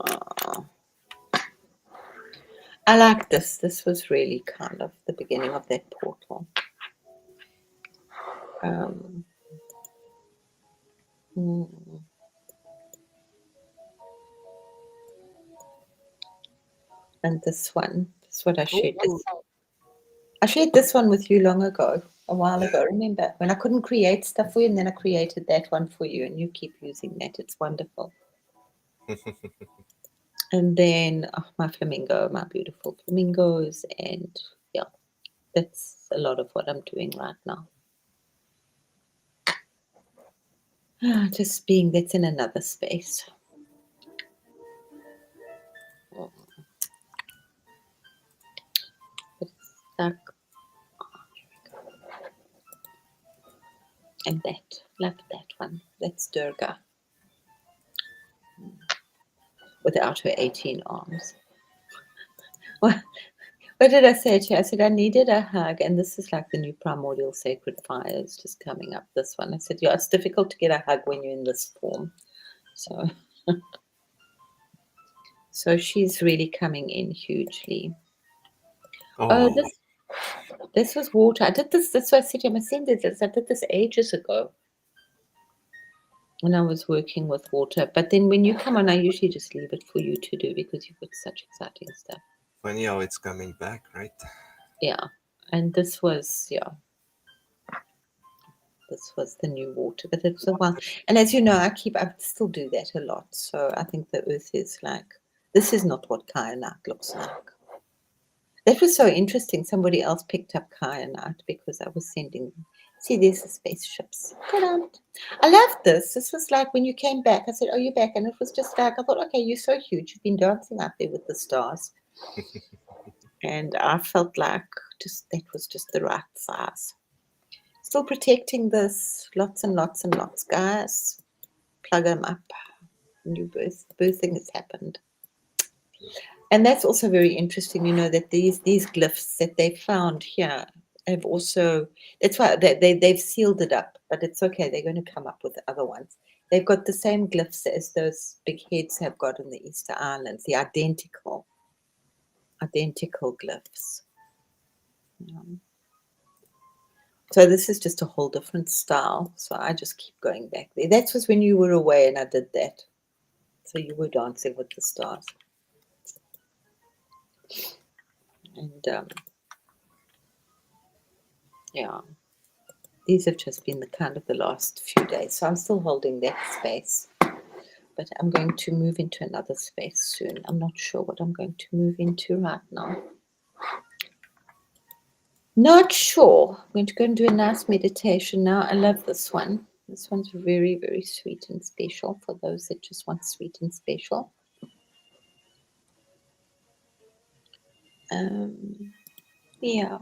Oh, I like this. This was really kind of the beginning of that portal. Um, mm. And this one, this is what I shared. Oh, I shared this one with you long ago, a while yeah. ago. Remember when I couldn't create stuff for you, and then I created that one for you, and you keep using that. It's wonderful. And then my flamingo, my beautiful flamingos, and yeah, that's a lot of what I'm doing right now. Just being that's in another space. It's like, and that, love that one. That's Durga without her 18 arms. What, what did I say to you? I said I needed a hug, and this is like the new primordial sacred fires just coming up. This one, I said, yeah, it's difficult to get a hug when you're in this form. So, so she's really coming in hugely. Oh, Oh, this was water. I did this. That's why I said to him, I sent this. I did this ages ago when I was working with water. But then when you come on, I usually just leave it for you to do because you've got such exciting stuff. funny how it's coming back, right? Yeah. And this was, yeah, this was the new water. But it's a while. And as you know, I still do that a lot. So I think the earth is like, this is not what Kainat looks like. That was so interesting. Somebody else picked up Kainat because I was sending. See, there's the spaceships. Good on. I love this. This was like when you came back. I said, "Oh, you're back," and it was just like I thought, "Okay, you're so huge. You've been dancing out there with the stars," and I felt like just that was just the right size. Still protecting this. Lots and lots and lots, guys. Plug them up. New birthing has happened. And that's also very interesting, you know, that these glyphs that they found here have also, that's why they've sealed it up, but it's okay. They're going to come up with other ones. They've got the same glyphs as those big heads have got in the Easter Islands, the identical glyphs. So this is just a whole different style. So I just keep going back there. That was when you were away and I did that. So you were dancing with the stars. And yeah. These have just been the kind of the last few days. So I'm still holding that space. But I'm going to move into another space soon. I'm not sure what I'm going to move into right now. Not sure. I'm going to go and do a nice meditation now. I love this one. This one's very, very sweet and special for those that just want sweet and special. Yeah.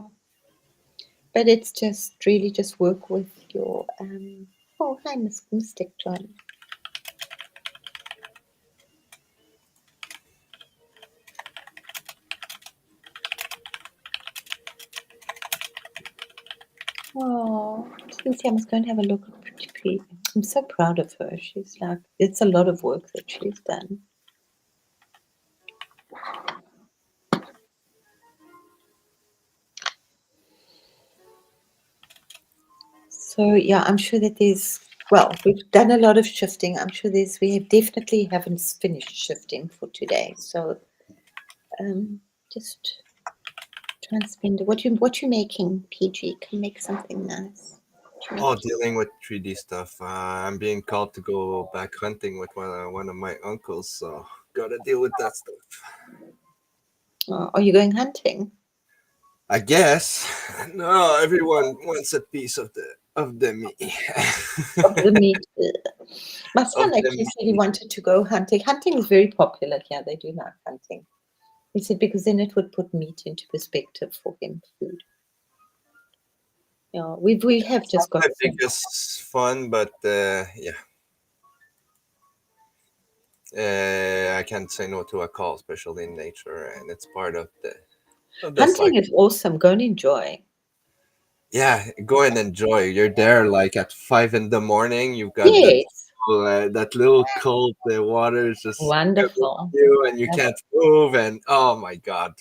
But it's just really just work with your oh, hi, Mystic John. Oh, Lucy, I must go and have a look at Pretty Pea. I'm so proud of her. She's like, it's a lot of work that she's done. So yeah, I'm sure that we've done a lot of shifting. I'm sure we definitely haven't finished shifting for today. So just try and spend what you making, PG. Can make something nice. Oh, dealing with 3D stuff. I'm being called to go back hunting with one of my uncles, so gotta deal with that stuff. Are you going hunting? I guess. No, everyone wants a piece of the me. Of the meat. My of son the actually said he me. wanted to go hunting. Hunting is very popular here. They do like hunting. He said because then it would put meat into perspective for him, food. Yeah, we have It's not just got my some. biggest fun, but yeah. I can't say no to a call, especially in nature, and it's part of the Hunting cycle. is awesome. Go and enjoy. Yeah, go and enjoy. You're there like at 5 in the morning. You've got Yes. that little cold. The water is just with Wonderful. you, and you Love can't it. move. And oh my god,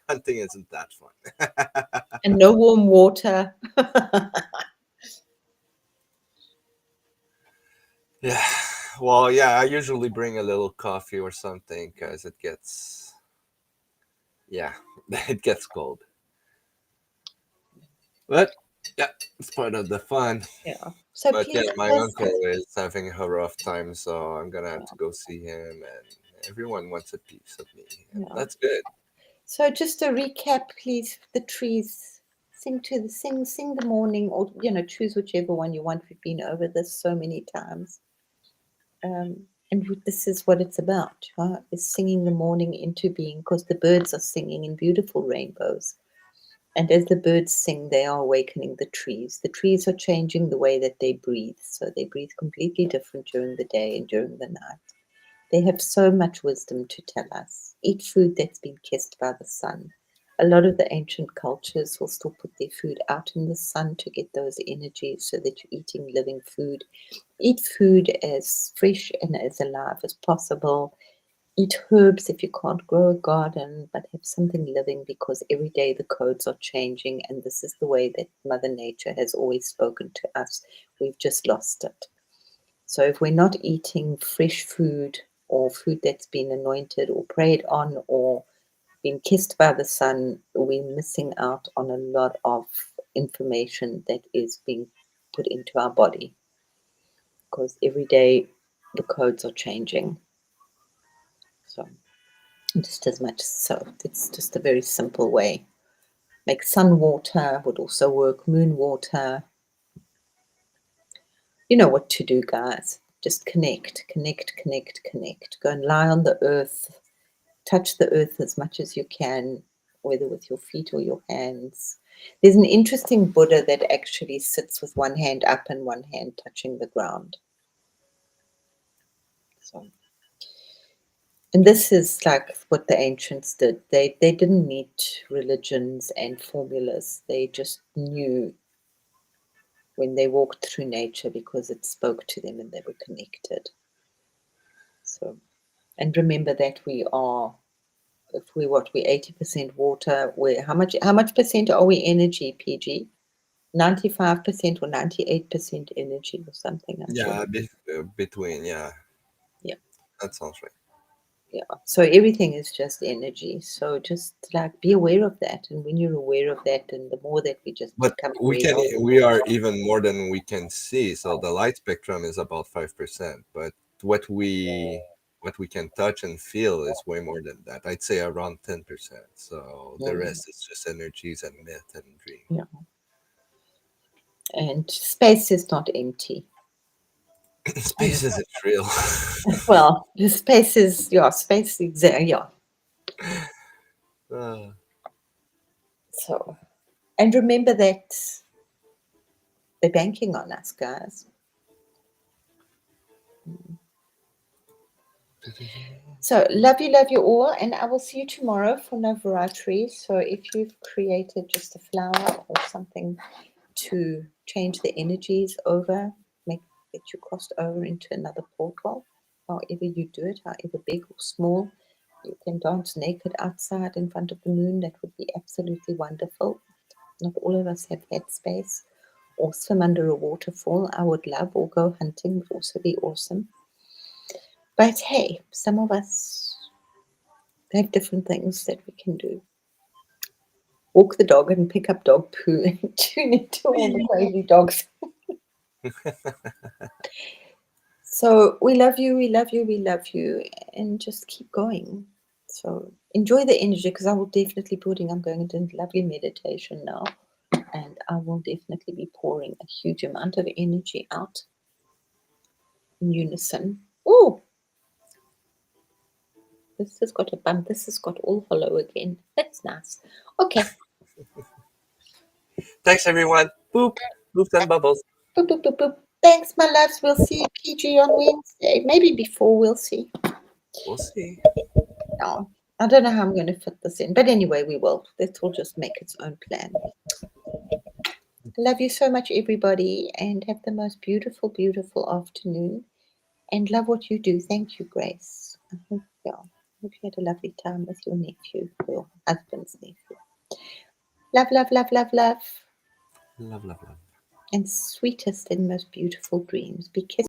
hunting isn't that fun. And no warm water. Yeah. Well, yeah. I usually bring a little coffee or something because yeah, it gets cold. But yeah, it's part of the fun. Yeah. So But yeah, please my close uncle this. is having a rough time, so I'm gonna have to go see him, and everyone wants a piece of me, and Yeah. that's good. So just a recap, please. The trees. Sing the morning, or choose whichever one you want. We've been over this so many times. And this is what it's about, is singing the morning into being, because the birds are singing in beautiful rainbows. And as the birds sing, they are awakening the trees. The trees are changing the way that they breathe. So they breathe completely different during the day and during the night. They have so much wisdom to tell us. Eat food that's been kissed by the sun. A lot of the ancient cultures will still put their food out in the sun to get those energies so that you're eating living food. Eat food as fresh and as alive as possible. Eat herbs if you can't grow a garden, but have something living, because every day the codes are changing, and this is the way that Mother Nature has always spoken to us. We've just lost it. So if we're not eating fresh food or food that's been anointed or prayed on or been kissed by the sun, we're missing out on a lot of information that is being put into our body, because every day the codes are changing. So just as much, so it's just a very simple way. Make sun water would also work, moon water. You know what to do, guys. Just connect, connect, connect, connect. Go and lie on the earth. Touch the earth as much as you can, whether with your feet or your hands. There's an interesting Buddha that actually sits with one hand up and one hand touching the ground. So, and this is like what the ancients did. They didn't need religions and formulas. They just knew when they walked through nature, because it spoke to them and they were connected. So, and remember that we are, if we what, we 80% water. We how much percent are we energy, PG? 95% or 98% energy or something, I'm sure. Yeah, between yeah, Yeah, that sounds right. yeah. So everything is just energy. So just like be aware of that. And when you're aware of that, and the more that we just But become aware of it. we are even more than we can see. So the light spectrum is about 5%, but what we can touch and feel is way more than that. I'd say around 10%. So the Mm, rest is just energies and myth and dream. yeah. And space is not empty. And Space isn't real. well, the space is, yeah, space yeah. Uh, So, and remember that they're banking on us, guys. So, love you all, and I will see you tomorrow for Navaratri. So, if you've created just a flower or something to change the energies over, make that you crossed over into another portal, however you do it, however big or small, you can dance naked outside in front of the moon. That would be absolutely wonderful. Not all of us have that space. Or swim under a waterfall, I would love, or go hunting would also be awesome. But hey, some of us have different things that we can do. Walk the dog and pick up dog poo and tune into all the crazy dogs. So we love you, we love you, we love you, and just keep going. So enjoy the energy, because I will definitely I'm going into lovely meditation now, and I will definitely be pouring a huge amount of energy out in unison. Oh, this has got a bump. This has got all hollow again. That's nice. Okay. Thanks, everyone. Boop. Boops and bubbles. Boop, boop, boop, boop. Thanks, my loves. We'll see you, PG, on Wednesday. Maybe before, we'll see. We'll see. No, I don't know how I'm going to fit this in, but anyway, we will. This will just make its own plan. Love you so much, everybody, and have the most beautiful, beautiful afternoon. And love what you do. Thank you, Grace. I hope, yeah, hope you had a lovely time with your nephew, your husband's nephew. Love, love, love, love, love. Love, love, love. And sweetest and most beautiful dreams. Be kissed.